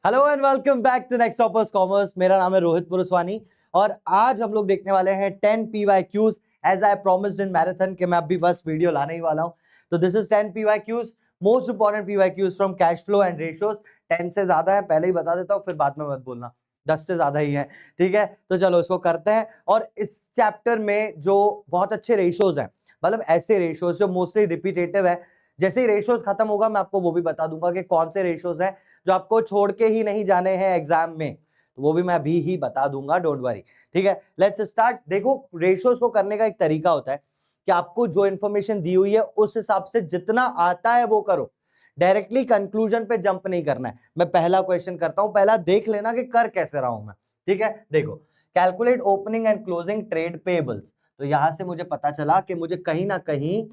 Hello and welcome back to Next Toppers commerce. मेरा नाम है रोहित पुरुषवानी और आज हम लोग देखने वाले हैं 10 PYQs as I promised in marathon के मैं अभी बस वीडियो लाने ही वाला हूं। तो this is 10 PYQs, most important PYQs from cash flow and ratios. 10 से ज्यादा है, पहले ही बता देता हूं, फिर बाद में मत बोलना 10 से ज्यादा ही है। ठीक है, तो चलो इसको करते हैं। और इस चैप्टर में जो बहुत अच्छे रेशियोज हैं, मतलब ऐसे रेशियोज जो मोस्टली रिपीटेटिव है, जैसे ही रेशियोज खत्म होगा मैं आपको वो भी बता दूंगा कि कौन से रेशियोज हैं जो आपको छोड़ के ही नहीं जाने हैं एग्जाम में, तो वो भी मैं अभी ही बता दूंगा, डोंट वरी। ठीक है, लेट्स स्टार्ट। देखो, रेशियोज को करने का एक तरीका होता है कि आपको जो इंफॉर्मेशन दी हुई है उस हिसाब से जितना आता है वो करो, डायरेक्टली कंक्लूजन पे जंप नहीं करना है। मैं पहला क्वेश्चन करता हूं, पहला देख लेना कि कर कैसे रहा हूं मैं। ठीक है, देखो, calculate opening and closing trade payables. तो यहां से मुझे पता चला कि मुझे कहीं ना कहीं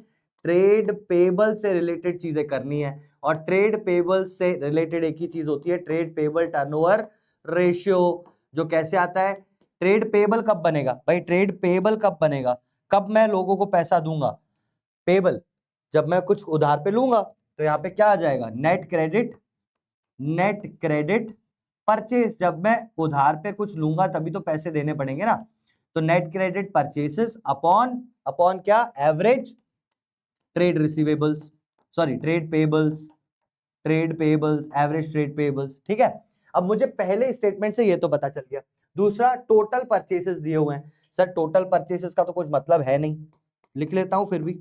ट्रेड पेबल से रिलेटेड चीजें करनी है, और ट्रेड पेबल से रिलेटेड एक ही चीज होती है, ट्रेड पेबल टर्नओवर रेशियो। जो कैसे आता है, ट्रेड पेबल कब बनेगा भाई, ट्रेड पेबल कब बनेगा, कब मैं लोगों को पैसा दूंगा। पेबल जब मैं कुछ उधार पे लूंगा, तो यहाँ पे क्या आ जाएगा, net credit. Net credit purchase, जब मैं उधार पे कुछ लूंगा तभी तो पैसे देने पड़ेंगे ना। तो net credit purchases upon upon क्या, average trade receivables, sorry trade payables, trade payables, average trade payables. ठीक है, अब मुझे पहले स्टेटमेंट से ये तो पता चल गया। दूसरा, टोटल परचेसेस दिए हुए हैं। सर टोटल परचेसेस का तो कुछ मतलब है नहीं, लिख लेता हूं फिर भी।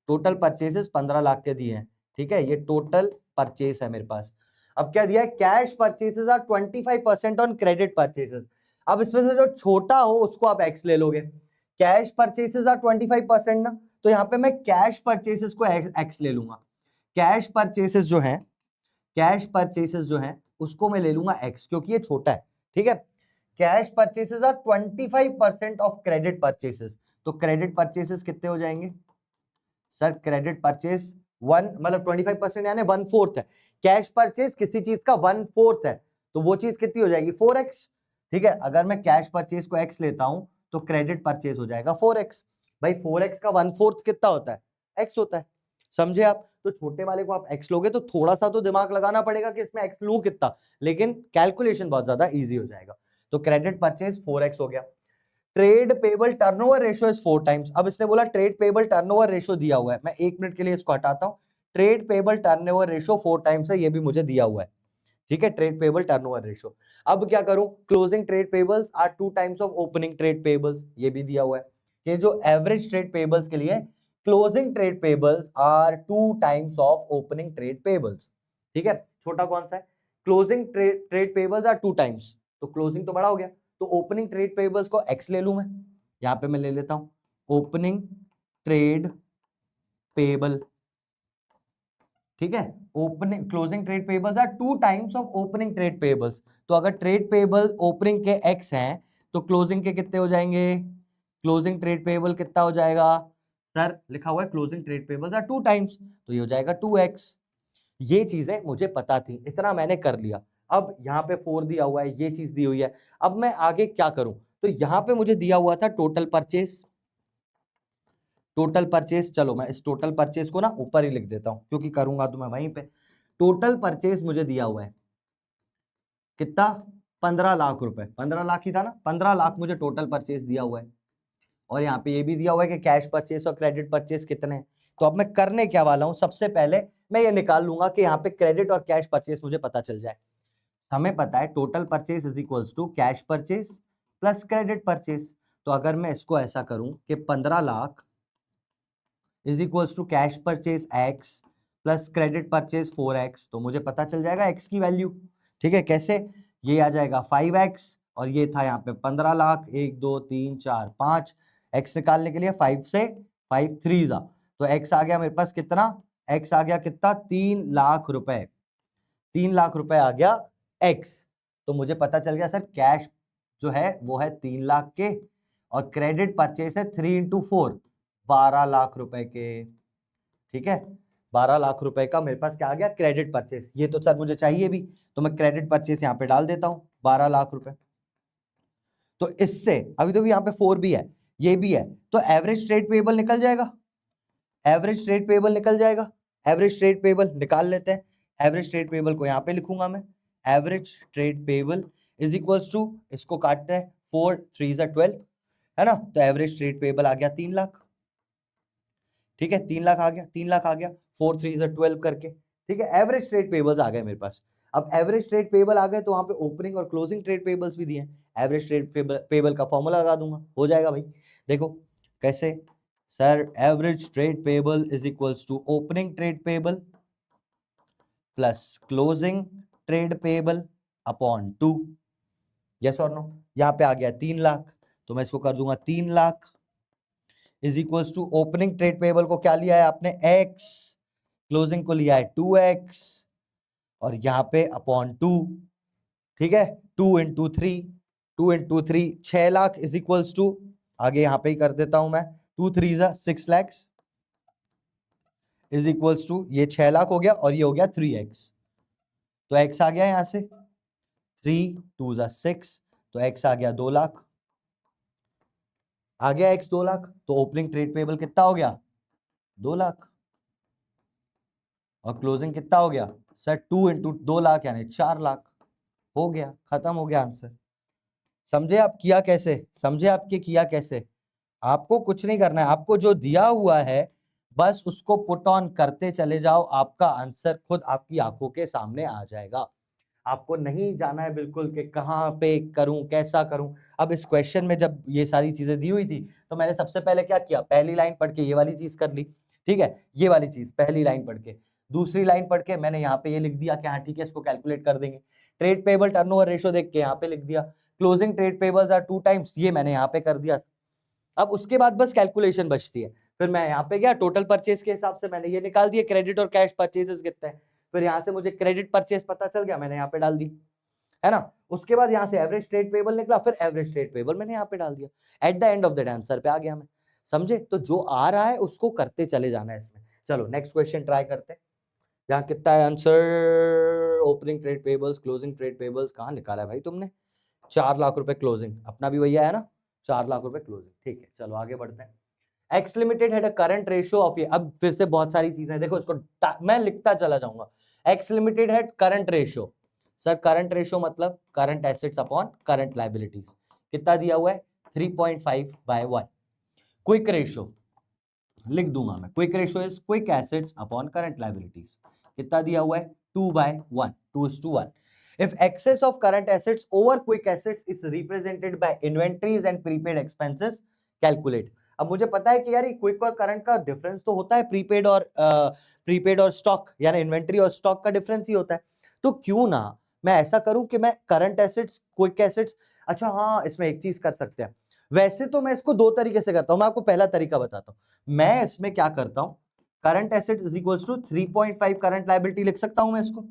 टोटल परचेसेस 15 लाख के दिए हैं। ठीक है, ये टोटल परचेस है मेरे पास। अब क्या दिया है, cash purchases are 25% on credit purchases. अब इसमें से जो छोटा हो उसको आप एक्स ले लोगे। कैश परचेसेस आर 25% ना, तो यहां पे मैं कैश परचेसेस को एक्स ले लूंगा। कैश परचेसेस जो है, कैश परचेसेस जो है उसको मैं ले लूंगा एक्स, क्योंकि ये छोटा है। ठीक है, cash purchases are 25% of credit purchases. तो क्रेडिट परचेसेस कितने हो जाएंगे सर, क्रेडिट परचेस वन, मतलब 25% यानी 1/4 है। कैश परचेस किसी चीज का 1/4 है, तो वो चीज कितनी हो जाएगी, 4x। ठीक है, अगर मैं कैश परचेस को x लेता हूं तो क्रेडिट परचेस हो जाएगा 4x। भाई 4x का 1/4 कितना होता है, x होता है। समझे आप, तो छोटे वाले को आप x लोगे तो थोड़ा सा तो दिमाग लगाना पड़ेगा कि इसमें x लूं कितना, लेकिन कैलकुलेशन बहुत ज्यादा इजी हो जाएगा। तो क्रेडिट परचेस 4x हो गया। Trade payable turnover ratio is 4 times. अब इसने बोला ट्रेड पेबल टर्नओवर रेशियो दिया हुआ है, मैं 1 मिनट के लिए इसको हटाता हूं। Trade payable turnover ratio 4 times है, ये भी मुझे दिया हुआ है। ठीक है, ट्रेड पेबल टर्नओवर रेशियो। अब क्या करूं, closing trade payables are 2 times of opening trade payables, ये भी दिया हुआ है। ये जो एवरेज ट्रेड पेबल्स के लिए, closing trade payables are 2 times of opening trade payables. ठीक है, छोटा कौन सा है, closing trade payables are 2 times, तो क्लोजिंग तो बड़ा हो गया। तो ओपनिंग ट्रेड पेबल्स को एक्स ले लूं मैं, यहां पे मैं ले लेता हूं ओपनिंग ट्रेड पेबल। ठीक है, opening closing trade payables are 2 times of opening trade payables. तो अगर ट्रेड पेबल्स ओपनिंग के एक्स हैं तो क्लोजिंग के कितने हो जाएंगे, क्लोजिंग ट्रेड पेबल कितना हो जाएगा, सर लिखा हुआ है closing trade payables are 2 times, तो ये हो जाएगा 2x। ये चीजें मुझे पता थी, इतना मैंने कर लिया। अब यहाँ पे 4 दिया हुआ है, ये चीज दी हुई है। अब मैं आगे क्या करूं, तो यहाँ पे मुझे दिया हुआ था टोटल परचेस। टोटल परचेस, चलो मैं इस टोटल परचेस को ना ऊपर ही लिख देता हूं, क्योंकि करूंगा तो मैं वहीं पे। टोटल परचेस मुझे दिया हुआ है कितना, 15 लाख रुपए, 15 लाख ही था ना, 15 लाख मुझे टोटल परचेस दिया हुआ है। और यहाँ पे ये भी दिया हुआ है कि कैश परचेस और क्रेडिट परचेस कितने हैं। तो अब मैं करने क्या वाला हूं, सबसे पहले मैं ये निकाल लूंगा कि यहाँ पे क्रेडिट और कैश परचेस मुझे पता चल जाए। हमें पता है total purchase is equals to cash purchase plus credit purchase. तो अगर मैं इसको ऐसा करूं कि 15 lakh is equals to cash purchase x plus credit purchase 4x, तो मुझे पता चल जाएगा x की वैल्यू। ठीक है, कैसे, ये आ जाएगा 5x, और ये था यहाँ पे 15 लाख, 1 2 3 4 5, x निकालने के लिए 5 से 5 3 जा, तो x आ गया मेरे पास कितना, x आ गया कितना, 3 लाख रुपए। 3 लाख रुपए आ गया x। तो मुझे पता चल गया सर कैश जो है वो है 3 लाख के, और क्रेडिट परचेस है 3 इंटू 4, 12 लाख रुपए के। ठीक है, 12 लाख रुपए का मेरे पास क्या आ गया, क्रेडिट परचेस। ये तो सर मुझे चाहिए भी, तो मैं क्रेडिट परचेस यहाँ पे डाल देता हूं 12 लाख रुपए। तो इससे अभी तो यहाँ पे 4 भी है, ये भी है, तो एवरेज ट्रेड पेबल निकल जाएगा। एवरेज ट्रेड पेबल निकल जाएगा, एवरेज ट्रेड पेबल निकाल लेते हैं। एवरेज ट्रेड पेबल को यहाँ पे लिखूंगा मैं, average trade payable is equals to, इसको काटते हैं 4 3 12 है ना, तो एवरेज ट्रेड पेबल आ गया 3 लाख। ठीक है 3 लाख आ गया, 3 लाख आ गया 4 3 12 करके। ठीक है एवरेज ट्रेड पेबल्स आ गए मेरे पास। अब एवरेज ट्रेड पेबल आ गए तो वहां पे ओपनिंग और क्लोजिंग ट्रेड पेबल्स भी दिए हैं। एवरेज ट्रेड पेबल का फॉर्मूला लगा दूंगा, हो जाएगा भाई। देखो कैसे sir, average trade payable is equals to opening trade payable plus closing trade payable upon 2। Yes और नो? यहाँ पे आ गया 3 लाख, तो मैं इसको कर दूंगा 3 lakh is equals to opening trade payable को क्या लिया है आपने x, क्लोजिंग को लिया है 2x और यहाँ पे अपॉन 2। ठीक है 2 into 3, 2 into 3 6 lakh is equals to, आगे यहाँ पे ही कर देता हूं मैं, 2 3 6 लैक्स इज इक्वल्स टू, ये 6 लाख हो गया और ये हो गया 3x, तो x आ गया यहां से 3 2 6, तो x आ गया 2 लाख, आ गया x 2 लाख, तो ओपनिंग ट्रेड पेबल कितना हो गया 2 लाख और क्लोजिंग कितना हो गया सर 2 इंटू 2 लाख यानी 4 लाख। हो गया, खत्म हो गया आंसर। समझे आप किया कैसे, समझे आपके किया कैसे? आपको कुछ नहीं करना है, आपको जो दिया हुआ है बस उसको पुट ऑन करते चले जाओ, आपका आंसर खुद आपकी आंखों के सामने आ जाएगा। आपको नहीं जाना है बिल्कुल कि कहाँ पे करूं कैसा करूं। अब इस क्वेश्चन में जब ये सारी चीजें दी हुई थी तो मैंने सबसे पहले क्या किया, पहली लाइन पढ़ के ये वाली चीज कर ली। ठीक है ये वाली चीज पहली लाइन पढ़ के, दूसरी लाइन पढ़ के मैंने यहाँ पे ये लिख दिया कि हाँ ठीक है इसको कैलकुलेट कर देंगे। ट्रेड पेबल टर्नओवर रेशियो देख के यहाँ पे लिख दिया, closing trade payables are 2 times, ये मैंने यहाँ पे कर दिया। अब उसके बाद बस कैलकुलेशन बचती है, फिर मैं यहाँ पे गया टोटल परचेज के हिसाब से मैंने ये निकाल दिया क्रेडिट और कैश परचेजेस कितने हैं, फिर यहाँ से मुझे क्रेडिट परचेज पता चल गया, मैंने यहाँ पे डाल दी, है ना। उसके बाद यहाँ से एवरेज ट्रेड पेबल निकला, फिर एवरेज ट्रेड पेबल मैंने यहाँ पे डाल दिया। At the end of the day answer पे आ गया मैं। समझे? तो जो आ रहा है उसको करते चले जाना है इसमें। चलो नेक्स्ट क्वेश्चन ट्राई करते हैं। यहाँ कितना है answer, opening trade pebbles closing trade pebbles कहाँ निकाला है भाई तुमने? 4 लाख रुपए क्लोजिंग, अपना भी भैया है ना 4 लाख रुपए क्लोजिंग। ठीक है चलो आगे बढ़ते हैं। X limited had a current ratio of, ये अब फिर से बहुत सारी चीजें देखो, इसको मैं लिखता चला जाऊंगा। X limited had current ratio, sir current ratio मतलब current assets upon current liabilities, कितना दिया हुआ है 3.5/1। क्विक रेशियो लिख दूंगा मैं, quick ratio is quick assets upon current liabilities, कितना दिया हुआ है 2/1, 2:1। If excess of current assets over quick assets is represented by inventories and prepaid expenses, calculate। अब मुझे पता है कि यार ये क्विक और करंट का डिफरेंस तो होता है प्रीपेड और स्टॉक, यानी इन्वेंट्री और स्टॉक का डिफरेंस ही होता है। तो क्यों ना मैं ऐसा करूं कि मैं करंट एसेट्स क्विक एसेट्स, अच्छा हाँ इसमें एक चीज कर सकते हैं, वैसे तो मैं इसको दो तरीके से करता हूं, मैं आपको पहला तरीका बताता हूं। मैं इसमें क्या करता हूं, current assets is equals to 3.5 current liability लिख सकता हूं मैं इसको,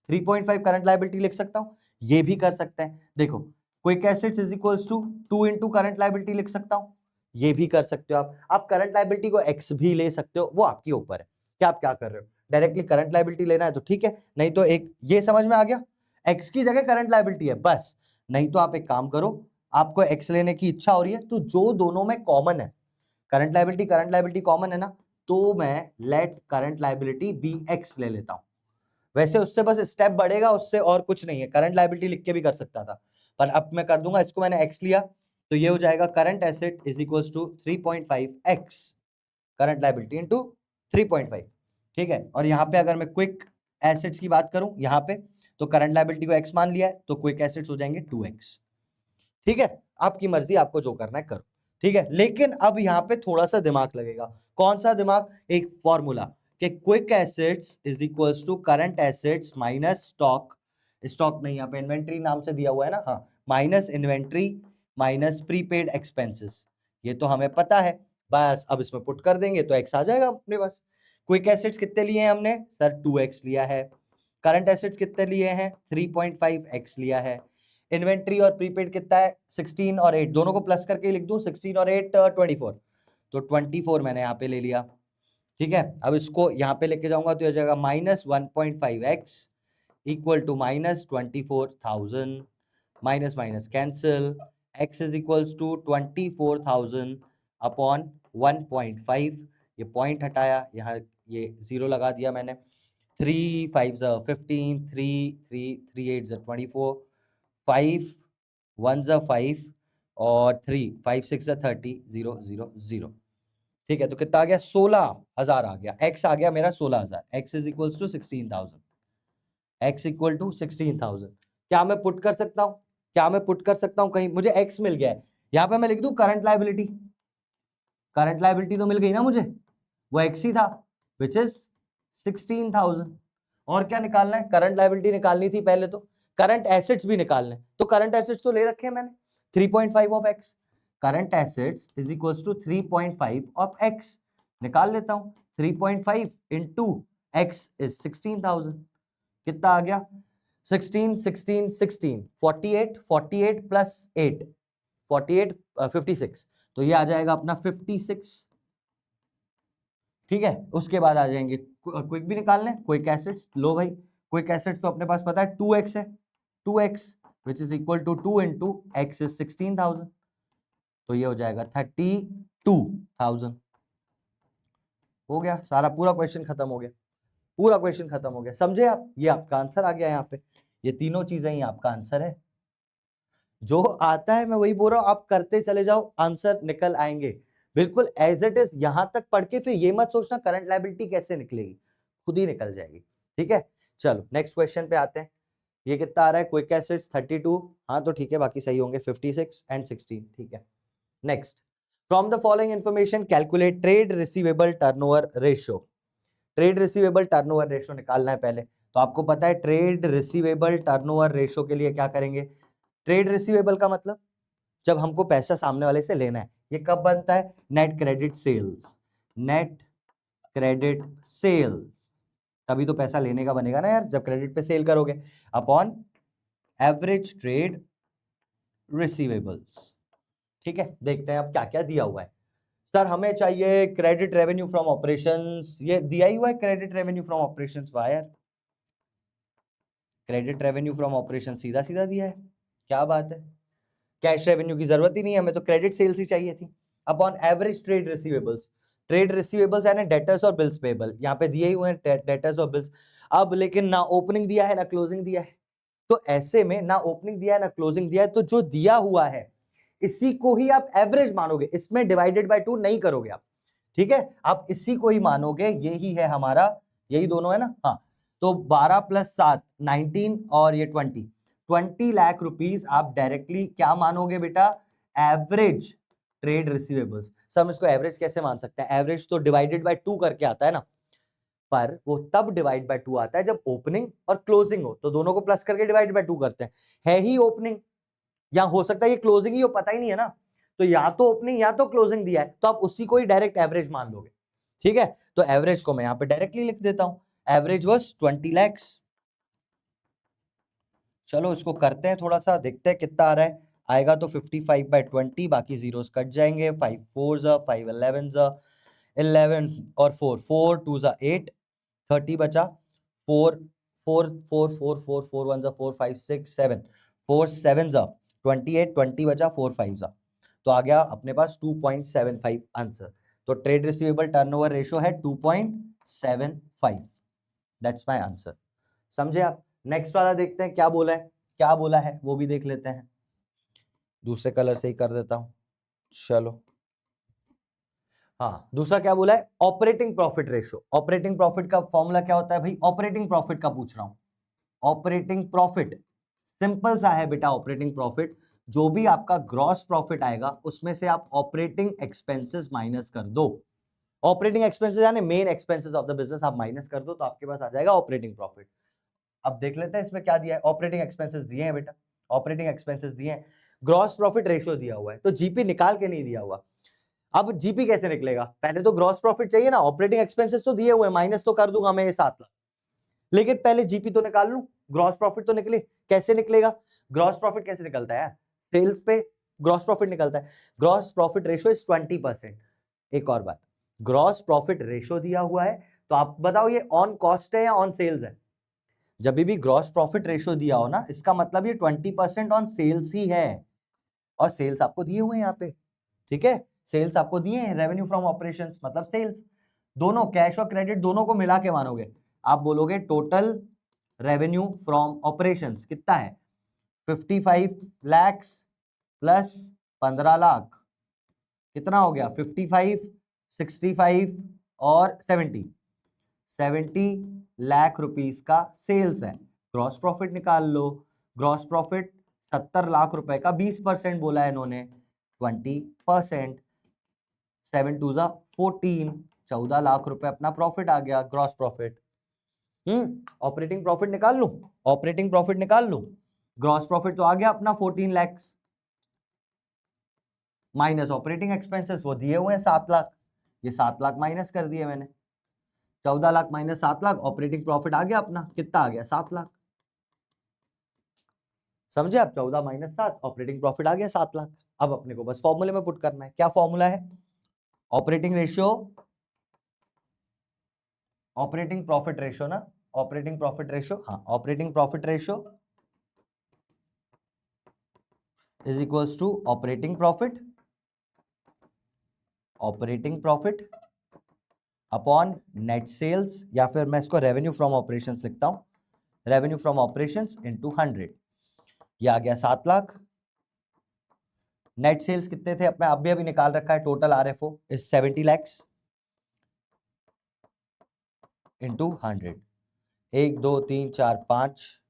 3.5 करंट लायबिलिटी लिख सकता हूं, ये भी कर सकते हैं। देखो quick assets is equals to 2 into current liability लिख सकता हूं, ये भी कर सकते हो आप करंट लायबिलिटी को एक्स भी ले सकते हो, वो आपके ऊपर है कि आप क्या कर रहे हो। डायरेक्टली करंट लायबिलिटी लेना है तो ठीक है, नहीं तो एक ये समझ में आ गया, एक्स की जगह करंट लायबिलिटी है बस। नहीं तो आप एक काम करो, आपको एक्स लेने की इच्छा हो रही है तो जो दोनों में कॉमन है, करंट लायबिलिटी कॉमन है ना, तो मैं let current liability be x ले लेता हूं। वैसे उससे बस स्टेप बढ़ेगा, उससे और कुछ नहीं है, करंट लायबिलिटी लिख के भी कर सकता था, पर अब मैं कर दूंगा, इसको मैंने एक्स लिया तो ये हो जाएगा current asset is equals to 3.5x current liability into 3.5। ठीक है, और यहाँ पे अगर मैं क्विक एसेट्स की बात करूं यहाँ पे, तो करंट लायबिलिटी को x मान लिया है तो क्विक एसेट्स हो जाएंगे 2x। ठीक है, आपकी मर्जी, आपको जो करना है करो। ठीक है, लेकिन अब यहाँ पे थोड़ा सा दिमाग लगेगा। कौन सा दिमाग? एक फॉर्मूला कि quick assets is equals to current assets minus stock, stock नहीं यहाँ पे इन्वेंट्री नाम से दिया हुआ है ना, हाँ, minus inventory minus prepaid expenses, ये तो हमें पता है। बस अब इसमें पुट कर देंगे तो एक्स आ जाएगा अपने पास। क्विक एसेट्स कितने लिए हैं हमने सर? 2x लिया है। करंट एसेट्स कितने लिए हैं? 3.5x लिया है। इन्वेंट्री और प्रीपेड कितना है? 16 और 8, दोनों को प्लस करके लिख दूं, 16 और 8 24, तो 24 मैंने यहाँ पे ले लिया। ठीक है, अब इसको यहाँ पे लेके जाऊंगा तो हो जाएगा -1.5x equal to -24,000, minus minus cancel, x is equals to 24,000 upon 1.5, ये पॉइंट हटाया, यहाँ ये 0 लगा दिया मैंने, 3 5 15, 3 8 24, 5 1 5 और 3 5 6 30, 0 0 0। ठीक है, तो कितना आ गया? 16,000 आ गया। x आ गया मेरा 16,000। x is equal to 16,000। x equal to 16,000। क्या मैं पुट कर सकता हूं? क्या मैं पुट कर सकता हूं कहीं? मुझे x मिल गया है, यहां पे मैं लिख दूं करंट लायबिलिटी। करंट लायबिलिटी तो मिल गई ना मुझे, वो x ही था, विच इज 16,000। और क्या निकालना है? करंट लायबिलिटी निकालनी थी पहले, तो करंट एसेट्स भी निकालने, तो करंट एसेट्स तो ले रखे हैं मैंने, 3.5 of x। Current assets is equals to 3.5 of x। निकाल लेता हूं, 3.5 इंटू x इज 16,000। कितना आ गया? 16 16 16 48 48 प्लस 8 48 56, तो ये आ जाएगा अपना 56। ठीक है, उसके बाद आ जाएंगे क्विक भी निकालने, क्विक एसिड्स। लो भाई, क्विक एसिड्स तो अपने पास पता है 2x है, 2x which is equal to 2 into x is 16,000, तो ये हो जाएगा 32,000। हो गया सारा, पूरा क्वेश्चन खत्म हो गया, पूरा क्वेश्चन खत्म हो गया। समझे आप? ये आपका आंसर आ गया यहाँ पे, ये तीनों चीजें ही आपका आंसर है। जो आता है मैं वही बोल रहा हूं, आप करते चले जाओ, आंसर निकल आएंगे बिल्कुल एज इट इज। यहां तक पढ़ के फिर ये मत सोचना करंट लायबिलिटी कैसे निकलेगी, खुद ही निकल जाएगी। ठीक है, चलो नेक्स्ट क्वेश्चन पे आते हैं। ये कितना आ रहा है? क्विक एसिड्स 32, हाँ तो ठीक है, बाकी सही होंगे, 56 एंड 16। ठीक है, next. From the following information calculate trade receivable turnover ratio. Trade receivable turnover ratio निकालना है पहले, तो आपको पता है ट्रेड रिसीवेबल टर्नओवर रेशियो के लिए क्या करेंगे? ट्रेड रिसीवेबल का मतलब जब हमको पैसा सामने वाले से लेना है, ये कब बनता है? Net credit sales. Net credit sales, तभी तो पैसा लेने का बनेगा ना यार, जब क्रेडिट पे सेल करोगे, अपॉन एवरेज ट्रेड रिसीवेबल्स। ठीक है, देखते हैं अब क्या क्या दिया हुआ है। सर हमें चाहिए क्रेडिट रेवेन्यू फ्रॉम ऑपरेशंस, ये दिया ही हुआ है क्रेडिट रेवेन्यू फ्रॉम ऑपरेशंस। वाह यार, क्रेडिट रेवेन्यू फ्रॉम ऑपरेशन सीधा सीधा दिया है, क्या बात है। कैश रेवेन्यू की जरूरत ही नहीं है हमें, तो क्रेडिट सेल्स ही चाहिए थी। Upon average trade receivables, trade receivables है ना डेटर्स और बिल्स पेबल, यहाँ पे दिए ही हुए हैं डेटर्स और बिल्स। अब लेकिन ना ओपनिंग दिया है ना क्लोजिंग दिया है, तो ऐसे में ना ओपनिंग दिया है ना क्लोजिंग दिया है, तो जो दिया हुआ है इसी को ही आप एवरेज मानोगे, इसमें डिवाइडेड बाय 2 नहीं करोगे आप। ठीक है, आप इसी को ही मानोगे, यही है हमारा, यही दोनों है ना। हाँ, तो 12 प्लस 7 19 और ये 20 लाख रुपीस आप डायरेक्टली क्या मानोगे बेटा? Average trade receivables. सब इसको एवरेज कैसे मान सकते हैं? एवरेज तो डिवाइडेड बाय 2 करके आता है ना, पर वो तब डिवाइड बाय 2 आता है जब ओपनिंग और क्लोजिंग हो, तो दोनों को प्लस करके डिवाइड बाय 2 करते हैं। है ही ओपनिंग, या हो सकता है ये क्लोजिंग ही हो, पता ही नहीं है ना, तो या तो ओपनिंग या तो क्लोजिंग दिया है, तो आप उसी को ही डायरेक्ट एवरेज मान लोगे। ठीक है, तो एवरेज को मैं यहां पे डायरेक्टली लिख देता हूं, एवरेज वाज 20 lakhs। चलो इसको करते हैं थोड़ा सा, देखते हैं कितना आ रहा है। आएगा तो 55/20, बाकी जीरोस कट जाएंगे, 5 4 5 11 11 और 4 4 2 8 30 बचा, 4 4 4 4 4 4 1 4 5 6 7 4 7 28 20 बचा, 4 5 तो आ गया अपने पास 2.75 आंसर। तो ट्रेड रिसीवेबल टर्नओवर रेशियो है 2.75, दैट्स माय आंसर। समझे आप? नेक्स्ट वाला देखते हैं क्या बोला है, क्या बोला है वो भी देख लेते हैं। दूसरे कलर से ही कर देता हूं, चलो। हाँ, दूसरा क्या बोला है? Operating profit ratio. Operating profit का फॉर्मूला क्या होता है भाई? ऑपरेटिंग प्रॉफिट का पूछ रहा हूं। ऑपरेटिंग प्रॉफिट सिंपल सा है बेटा, ऑपरेटिंग प्रॉफिट जो भी आपका ग्रॉस प्रॉफिट आएगा उसमें से आप ऑपरेटिंग एक्सपेंसेस माइनस कर दो। ऑपरेटिंग एक्सपेंसेस यानी main expenses of the business आप माइनस कर दो, तो आपके पास आ जाएगा ऑपरेटिंग प्रॉफिट। अब देख लेते हैं इसमें क्या दिया है। ऑपरेटिंग एक्सपेंसेस दिए हैं बेटा, ऑपरेटिंग एक्सपेंसेस दिए हैं, ग्रॉस प्रॉफिट रेशियो दिया हुआ है, तो जीपी निकाल के नहीं दिया हुआ। अब जीपी कैसे निकलेगा? पहले तो ग्रॉस प्रॉफिट चाहिए ना, ऑपरेटिंग एक्सपेंसेस तो दिए हुए हैं, माइनस तो कर दूंगा मैं ये 7 लाख, लेकिन पहले जीपी तो निकाल लूं, ग्रॉस प्रॉफिट तो निकले। कैसे निकलेगा ग्रॉस प्रॉफिट? कैसे निकलता है यार? सेल्स पे ग्रॉस प्रॉफिट निकलता है, ग्रॉस प्रॉफिट रेशियो इज 20%। एक और बात, ग्रॉस प्रॉफिट रेशियो दिया हुआ है, तो आप बताओ ये ऑन कॉस्ट है या ऑन सेल्स है? जब भी ग्रॉस प्रॉफिट रेशियो दिया हो ना, इसका मतलब ये 20% ऑन सेल्स ही है, और सेल्स आपको दिए हुए हैं यहाँ पे। ठीक है, सेल्स आपको दिए हैं, रेवेन्यू फ्रॉम ऑपरेशंस मतलब सेल्स, दोनों कैश और क्रेडिट दोनों को मिला के मानोगे। आप बोलोगे टोटल रेवेन्यू फ्रॉम ऑपरेशंस कितना है, 55 lakhs प्लस 15 लाख, कितना हो गया 55, 65 और 70 लाख रुपीस का सेल्स है। ग्रॉस प्रॉफिट निकाल लो, ग्रॉस प्रॉफिट 70 लाख रुपए का 20% बोला है इन्होंने, 20%, 7 2 14, 14 लाख रुपए अपना प्रॉफिट आ गया, ग्रॉस प्रॉफिट। ऑपरेटिंग प्रॉफिट निकाल लूं, ऑपरेटिंग प्रॉफिट निकाल लूं, ग्रॉस प्रॉफिट तो आ गया अपना 14 लैक्स, माइनस ऑपरेटिंग एक्सपेंसेस वो दिए हुए हैं 7 लाख, ये 7 लाख माइनस कर दिए मैंने, 14 lakh minus 7 lakh, operating profit आ गया अपना, कितना आ गया 7 लाख। समझे आप, 14 माइनस 7, ऑपरेटिंग प्रॉफिट आ गया 7 लाख। अब अपने को बस फॉर्मूले में पुट करना है, क्या फॉर्मूला है, operating ratio, operating profit ratio ना, ऑपरेटिंग प्रॉफिट रेशियो, हाँ operating profit ratio is equals to operating profit upon net sales, या फिर मैं इसको रेवेन्यू फ्रॉम ऑपरेशंस लिखता हूं, रेवेन्यू फ्रॉम ऑपरेशंस इनटू 100, ये आ गया 7 लाख। नेट सेल्स कितने थे अपने अभी अभी निकाल रखा है, total RFO is 70 lakhs into 100, 1 2 3 4 5,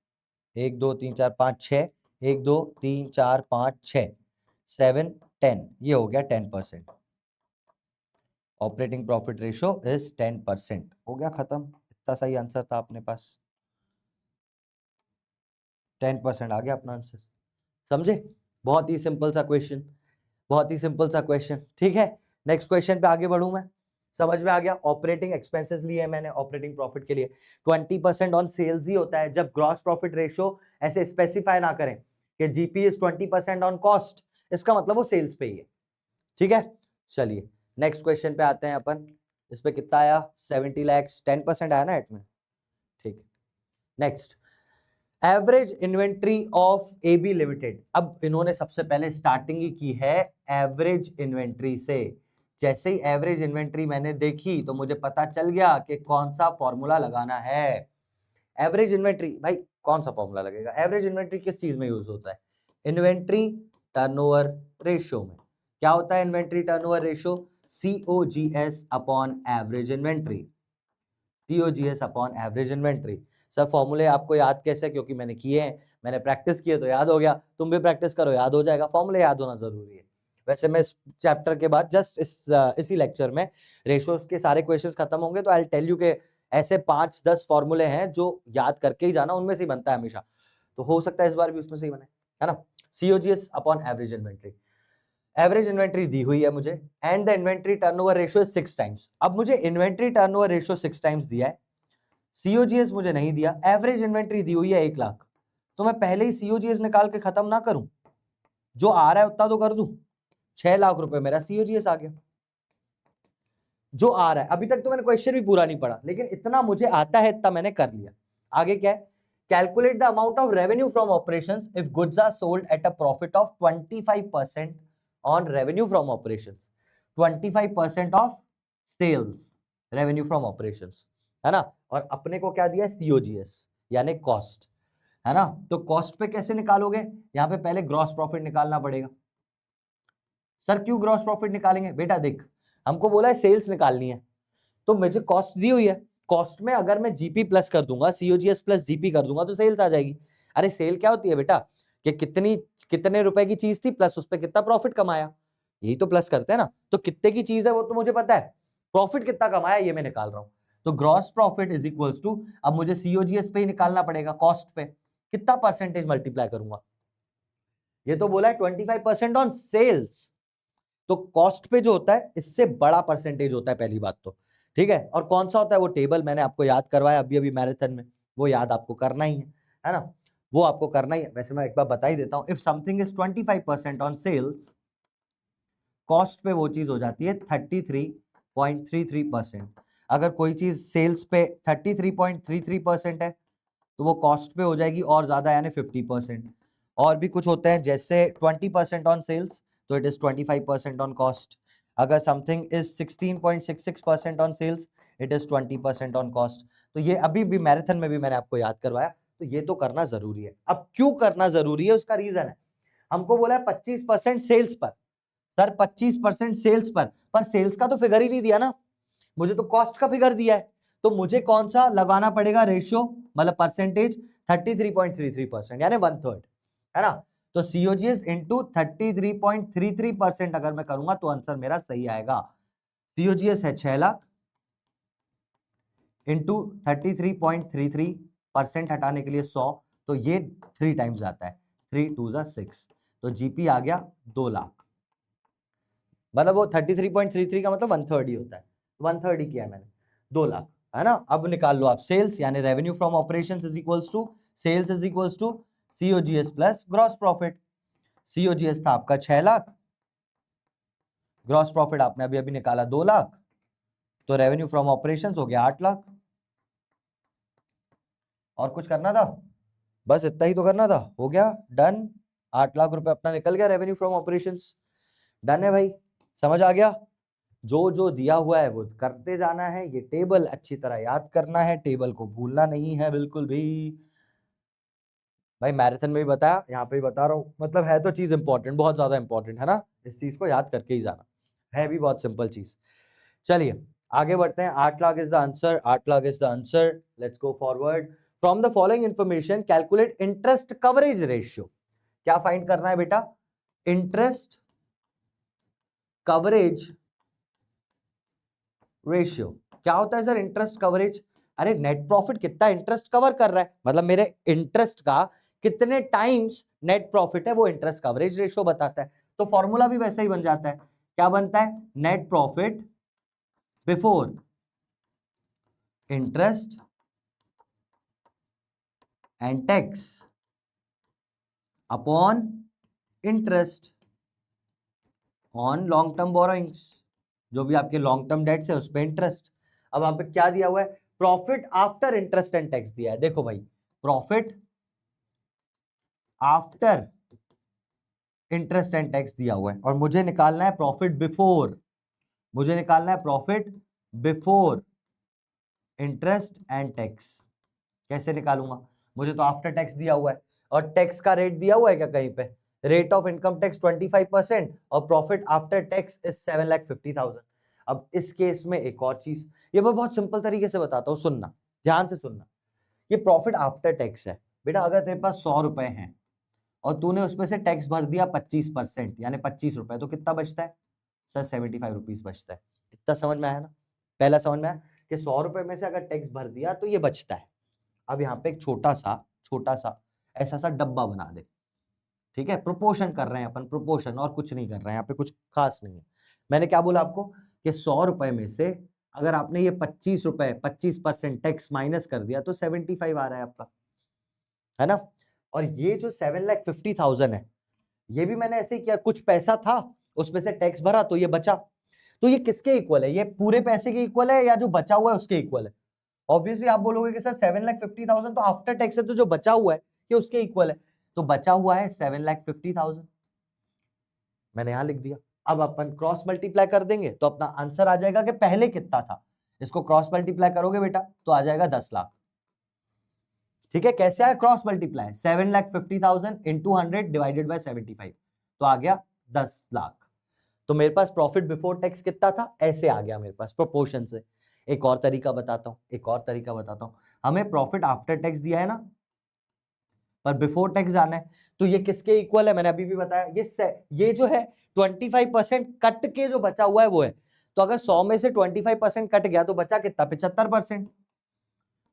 1 2 3 4 5 6, 1 2 3 4 5 6 7 10, ये हो गया 10%। ऑपरेटिंग प्रॉफिट रेशियो इज 10%, हो गया खत्म, इतना सही आंसर था अपने पास, 10% आ गया अपना आंसर। समझे, बहुत ही सिंपल सा क्वेश्चन, बहुत ही सिंपल सा क्वेश्चन। ठीक है, नेक्स्ट क्वेश्चन पे आगे बढ़ूं मैं, समझ में आ गया। ऑपरेटिंग एक्सपेंसेस लिए है मैंने ऑपरेटिंग प्रॉफिट के लिए, 20% ऑन सेल्स ही होता है जब ग्रॉस प्रॉफिट रेशियो ऐसे स्पेसिफाई ना करें कि जीपी इज 20% ऑन कॉस्ट, इसका मतलब वो सेल्स पे ही है। ठीक है, चलिए नेक्स्ट क्वेश्चन पे आते हैं अपन, इस पे कितना आया 70 लैक्स, 10% आया ना एट में, ठीक। Next, average inventory of AB limited. अब इन्होंने सबसे पहले स्टार्टिंग ही की है एवरेज इन्वेंट्री से, जैसे ही एवरेज इन्वेंट्री मैंने देखी तो मुझे पता चल गया कि कौन सा फॉर्मूला लगाना है। एवरेज इन्वेंट्री, भाई कौन सा फॉर्मूला लगेगा, एवरेज इन्वेंट्री किस चीज में यूज होता है, इन्वेंट्री टर्नओवर रेशियो में। क्या होता है inventory turnover ratio, COGS upon average inventory, COGS upon average inventory. Sir फॉर्मूले आपको याद कैसे, क्योंकि मैंने किए हैं, मैंने प्रैक्टिस किए तो याद हो गया, तुम भी प्रैक्टिस करो याद हो जाएगा, फॉर्मूले याद होना जरूरी है। वैसे मैं इस चैप्टर के बाद जस्ट इसी लेक्चर में रेशियोज के सारे क्वेश्चंस खत्म होंगे तो आई टेल यू के ऐसे 5-10 फॉर्मूले हैं जो याद करके ही जाना, उनमें से ही बनता है हमेशा, तो हो सकता है इस बार भी उसमें से ही बने, है ना। COGS upon average inventory, average inventory दी हुई है मुझे, and the inventory turnover ratio 6 times. अब मुझे इन्वेंट्री टर्नओवर रेशियो 6 टाइम्स दिया है, COGS मुझे नहीं दिया, एवरेज इन्वेंट्री दी हुई है 1 लाख, तो मैं पहले ही COGS निकाल के खत्म ना करूं, जो आ रहा है उतना तो कर दूं, 6 लाख रुपए मेरा COGS आ गया, जो आ रहा है। अभी तक तो मैंने क्वेश्चन भी पूरा नहीं पढ़ा, लेकिन इतना मुझे आता है इतना मैंने कर लिया। आगे क्या है, calculate the amount of revenue from operations if goods are sold at a profit of 25% on revenue from operations, 25% of sales revenue from operations, है ना। और अपने को क्या दिया है, COGS यानी कॉस्ट, है ना। तो कॉस्ट पे कैसे निकालोगे, यहां पे पहले ग्रॉस प्रॉफिट निकालना पड़ेगा। सर क्यों ग्रॉस प्रॉफिट निकालेंगे, बेटा देख हमको बोला है सेल्स निकालनी है, तो मुझे कॉस्ट दी हुई है, कॉस्ट में अगर मैं जीपी प्लस कर दूंगा, COGS प्लस जीपी कर दूंगा तो सेल्स आ जाएगी। अरे सेल क्या होती है बेटा, कि कितने रुपए की चीज थी प्लस उस पर कितना प्रॉफिट कमाया, यही तो प्लस करते हैं ना। तो कितने की चीज है वो तो मुझे पता है, प्रॉफिट कितना कमाया ये मैं निकाल रहा हूं, तो gross profit is equals to, अब मुझे COGS पे ही निकालना पड़ेगा, कॉस्ट पे कितना परसेंटेज मल्टीप्लाई करूंगा, ये तो बोला है 25% ऑन सेल्स, तो कॉस्ट पे जो होता है इससे बड़ा परसेंटेज होता है पहली बात तो, ठीक है। और कौन सा होता है वो टेबल मैंने आपको याद करवाया अभी अभी मैराथन में, वो याद आपको करना ही है ना, वो आपको करना ही है। वैसे मैं एक बार बता ही देता हूं, if something is 25% on sales, cost पे वो चीज हो जाती है 33.33%। अगर कोई चीज सेल्स पे 33.33% है तो वो कॉस्ट पे हो जाएगी और ज्यादा यानी 50%। और भी कुछ होते हैं जैसे 20% ऑन सेल्स तो इट इज 25% ऑन कॉस्ट। अगर something is 16.66% on sales it is 20% on cost. तो ये अभी भी मैराथन में भी मैंने आपको याद करवाया, तो ये तो करना जरूरी है। अब क्यों करना जरूरी है उसका रीजन है, हमको बोला है 25% सेल्स पर। सर 25% सेल्स पर सेल्स का तो फिगर ही नहीं दिया ना, मुझे तो कॉस्ट का फिगर दिया है। तो मुझे कौन सा लगाना पड़ेगा रेशियो, मतलब परसेंटेज, 33.33% यानी 1/3, है ना। तो सीओजीएस इंटू 33.33% अगर मैं करूंगा तो आंसर मेरा सही आएगा। सीओजीएस है 6 लाख इंटू 33.33% हटाने के लिए 100, तो ये 3 टाइम्स आता है, 3 2 6, तो जीपी आ गया 2 लाख। मतलब वो 33.33 का मतलब 1/3 ही होता है, 1/3 ही किया है मैंने, 2 लाख, है ना। अब निकाल लो आप सेल्स, यानी revenue from operations is equals to sales is equals to COGS plus gross profit. COGS था आपका 6 लाख, ग्रॉस प्रॉफिट आपने अभी अभी निकाला 2 लाख, तो रेवेन्यू फ्रॉम ऑपरेशंस हो गया 8 लाख। और कुछ करना था, बस इतना ही तो करना था, हो गया डन। 8 लाख रुपए अपना निकल गया रेवेन्यू फ्रॉम ऑपरेशंस। डन है भाई, समझ आ गया। जो जो दिया हुआ है वो करते जाना है, ये टेबल अच्छी तरह याद करना है, टेबल को भूलना नहीं है बिल्कुल भी। भाई मैराथन में भी बताया, यहाँ पे भी बता रहा हूँ, मतलब है तो चीज इंपॉर्टेंट, बहुत ज्यादा इंपॉर्टेंट है ना, इस चीज को याद करके ही जाना है, भी बहुत सिंपल चीज। चलिए आगे बढ़ते हैं। 8 lakh is the answer, 8 lakh is the answer. Let's go forward. From the following information calculate interest coverage ratio. क्या फाइंड करना है बेटा, इंटरेस्ट कवरेज रेशियो। क्या होता है सर इंटरेस्ट कवरेज? अरे नेट प्रॉफिट कितना इंटरेस्ट कवर कर रहा है, मतलब मेरे इंटरेस्ट का कितने टाइम्स नेट प्रॉफिट है, वो इंटरेस्ट कवरेज रेशियो बताता है। तो फॉर्मूला भी वैसा ही बन जाता है, क्या बनता है, net profit before interest and tax upon interest on long term borrowings. जो भी आपके लॉन्ग टर्म डेट्स है उस पे इंटरेस्ट। अब वहां पे क्या दिया हुआ है, profit after interest and tax दिया है। देखो भाई, profit after interest and tax दिया हुआ है, और मुझे निकालना है प्रॉफिट बिफोर, मुझे निकालना है profit before interest and tax. कैसे निकालूंगा, मुझे तो आफ्टर टैक्स दिया हुआ है, और टैक्स का रेट दिया हुआ है क्या कहीं पे, रेट ऑफ इनकम टैक्स 25% और प्रॉफिट आफ्टर टैक्स इज 7,50,000। अब इस केस में एक और चीज, ये मैं बहुत सिंपल तरीके से बताता हूँ, सुनना ध्यान से सुनना। ये प्रॉफिट आफ्टर टैक्स है बेटा, अगर तेरे पास 100 रुपए हैं और तूने उसमें से टैक्स भर दिया 25%, यानी 25 रुपए, तो कितना बचता है सर, 75 रुपीज बचता है। इतना समझ में आया ना, पहला समझ में आया कि 100 रुपए में से अगर टैक्स भर दिया तो ये बचता है। अब यहाँ पे एक छोटा सा ऐसा सा डब्बा बना दे, ठीक है, प्रोपोर्शन कर रहे हैं अपन, प्रोपोर्शन, और कुछ नहीं कर रहे हैं यहाँ पे, कुछ खास नहीं है। मैंने क्या बोला आपको कि 100 रुपए में से अगर आपने ये 25 रुपए 25% टैक्स माइनस कर दिया तो 75 आ रहा है आपका, है ना। और ये जो 7,50,000 है, ये भी मैंने ऐसे ही किया, कुछ पैसा था उसमें से टैक्स भरा तो ये बचा। तो ये किसके इक्वल है, ये पूरे पैसे के इक्वल है या जो बचा हुआ है उसके इक्वल है? ऑब्वियसली आप बोलोगे कि सर 7,50,000 तो आफ्टर टैक्स है, तो जो बचा हुआ है ये उसके इक्वल है। तो बचा हुआ है 7,50,000, मैंने यहां लिख दिया। अब अपन क्रॉस मल्टीप्लाई कर देंगे तो अपना आंसर आ जाएगा कि पहले कितना था। इसको क्रॉस मल्टीप्लाई करोगे बेटा तो आ जाएगा 10 लाख। ठीक है, कैसे आया cross multiply, 7,50,000 into 100 divided by 75, तो आ गया 10 लाख। तो मेरे पास प्रॉफिट बिफोर टैक्स कितना था, ऐसे आ गया मेरे पास प्रोपोर्शन से। एक और तरीका बताता हूं, एक और तरीका बताता हूं। हमें प्रॉफिट आफ्टर टैक्स दिया है ना, पर बिफोर टैक्स आना है, तो ये किसके इक्वल है, मैंने अभी भी बताया, ये जो है 25% कट के जो बचा हुआ है वो है। तो अगर 100 में से 25% कट गया तो बचा कितना, 75%,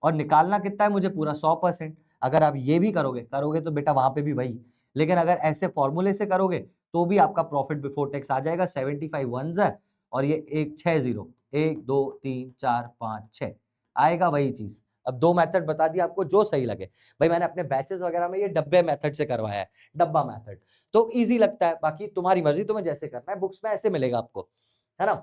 और निकालना कितना है मुझे, पूरा 100%। अगर आप ये भी करोगे करोगे तो बेटा वहां पे भी वही, लेकिन अगर ऐसे फॉर्मूले से करोगे तो भी आपका प्रॉफिट बिफोर टैक्स आ जाएगा 75 वंस है, और ये 160, 1 2 3 4 5 6 आएगा वही चीज। अब दो मेथड बता दिया आपको, जो सही लगे। भाई मैंने अपने बैचेस वगैरह में ये डब्बे मेथड से करवाया है, डब्बा मेथड, तो इजी लगता है, बाकी तुम्हारी मर्जी, तुम्हें जैसे करना है, बुक्स में ऐसे मिलेगा आपको, है ना।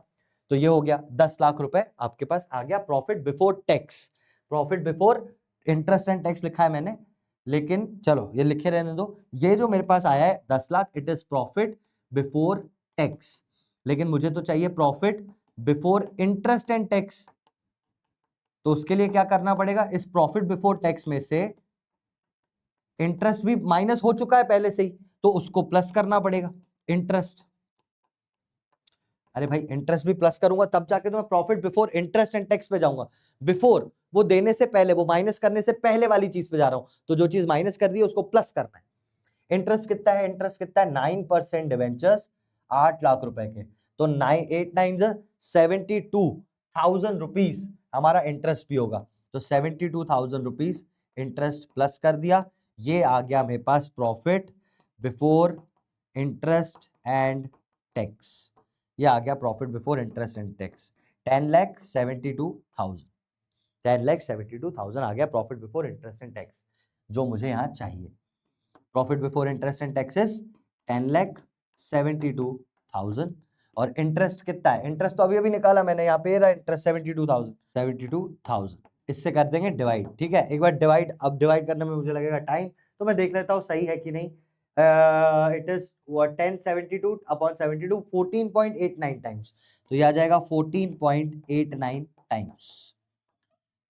तो ये हो गया 10 लाख रुपए आपके पास आ गया profit before tax. Profit before interest and tax लिखा है मैंने, लेकिन चलो ये लिखे रहने दो। ये जो मेरे पास आया है 10 lakh, it is profit before tax, लेकिन मुझे तो चाहिए profit before interest and tax. तो उसके लिए क्या करना पड़ेगा, इस प्रॉफिट बिफोर टैक्स में से इंटरेस्ट भी माइनस हो चुका है पहले से ही, तो उसको प्लस करना पड़ेगा इंटरेस्ट। अरे भाई इंटरेस्ट भी प्लस करूंगा तब जाके तो मैं profit before interest and tax पे जाऊंगा। बिफोर वो देने से पहले, वो माइनस करने से पहले वाली चीज पे जा रहा हूं, तो जो चीज माइनस कर दी है उसको प्लस करना है। इंटरेस्ट कितना है, इंटरेस्ट कितना है 9% डिवेंचर्स 8 लाख रुपए के, तो 72,000 रुपीज हमारा इंटरेस्ट भी होगा। तो 72,000 रुपीज इंटरेस्ट प्लस कर दिया, ये आ गया मेरे पास profit before interest and tax. ये आ गया profit before interest and tax 10,72,000। 10,72,000 आ गया profit before interest and tax, जो मुझे यहाँ चाहिए। Profit before interest and taxes 10,72,000। और इंटरेस्ट कितना है, इंटरेस्ट तो अभी अभी निकाला मैंने, यहाँ पे रहा इंटरेस्ट 72,000। इससे कर देंगे डिवाइड, ठीक है। एक बार डिवाइड, अब डिवाइड करने में मुझे लगेगा टाइम, तो मैं देख लेता हूँ सही है कि नहीं। इट इज 1072 अपॉन 72 14.89 टाइम्स, तो ये आ जाएगा 14.89 टाइम्स,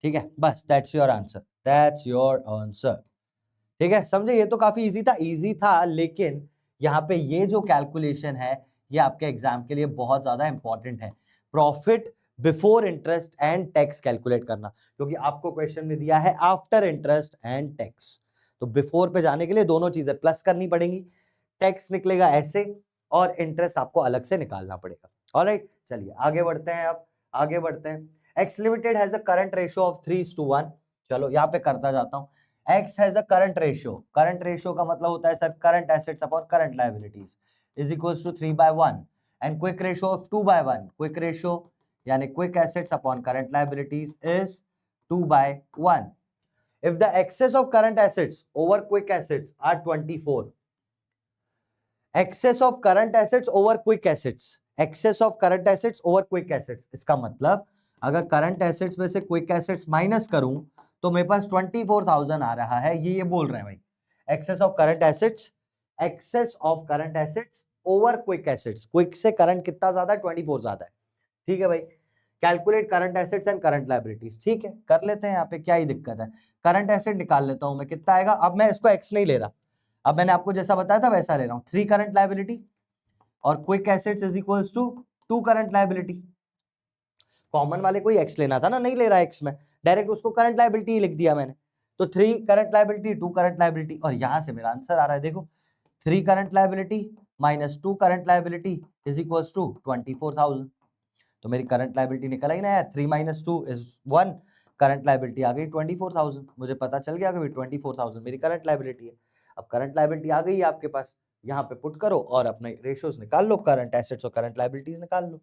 ठीक है। बस that's your answer, that's your answer, ठीक है। समझे, ये तो काफी इजी था, इजी था, लेकिन यहाँ पे ये जो कैलकुलेशन है ये आपके एग्जाम के लिए बहुत ज्यादा इंपॉर्टेंट है, profit before interest and tax calculate करना, क्योंकि आपको क्वेश्चन में दिया है आफ्टर इंटरेस्ट एंड टैक्स। तो बिफोर पे जाने के लिए दोनों चीजें प्लस करनी पड़ेंगी, टैक्स निकलेगा ऐसे और इंटरेस्ट आपको अलग से निकालना पड़ेगा। ऑलराइट, चलिए आगे बढ़ते हैं। अब आगे बढ़ते हैं। X limited has a current ratio of 3:1। चलो यहाँ पे करता जाता हूँ। X has a current ratio. Current ratio का मतलब होता है sir current assets upon current liabilities is equals to 3/1 and quick ratio of 2/1. Quick ratio यानी quick assets upon current liabilities is 2/1. If the excess of current assets over quick assets are 24, excess of current assets over quick assets, excess of current assets over quick assets, इसका मतलब अगर current assets में से quick assets minus करूं तो मेरे पास 24,000 आ रहा है, ये बोल रहे हैं भाई। Excess of current assets, excess of current assets over quick assets, quick से करंट कितना ज्यादा है, 24 ज्यादा है, ठीक है भाई। Calculate current assets and current liabilities, ठीक है कर लेते हैं, यहाँ पे क्या ही दिक्कत है। करंट एसेट निकाल लेता हूं मैं, कितना आएगा, अब मैं इसको एक्स नहीं ले रहा, अब मैंने आपको जैसा बताया था वैसा ले रहा हूं, 3 करंट लायबिलिटी और quick assets is equals to 2 current liability. Common वाले कोई एक्स लेना था ना, नहीं ले रहा एक्स में, डायरेक्ट उसको करंट लायबिलिटी ही लिख दिया मैंने। तो 3 करंट लायबिलिटी 2 करंट लायबिलिटी, और यहां से मेरा आंसर आ रहा है, देखो 3 current liability minus 2 current liability is equals to 24,000। तो मेरी करंट लायबिलिटी निकल आई ना यार, 3 माइनस 2 इज 1, करंट लायबिलिटी आ गई 24,000। मुझे पता चल गया कि 24,000 मेरी करंट लायबिलिटी है। अब करंट लायबिलिटी आ गई है आपके पास, यहाँ पे पुट करो और अपने रेशियोज निकाल लो, करंट एसेट्स और करंट लायबिलिटीज निकाल लो।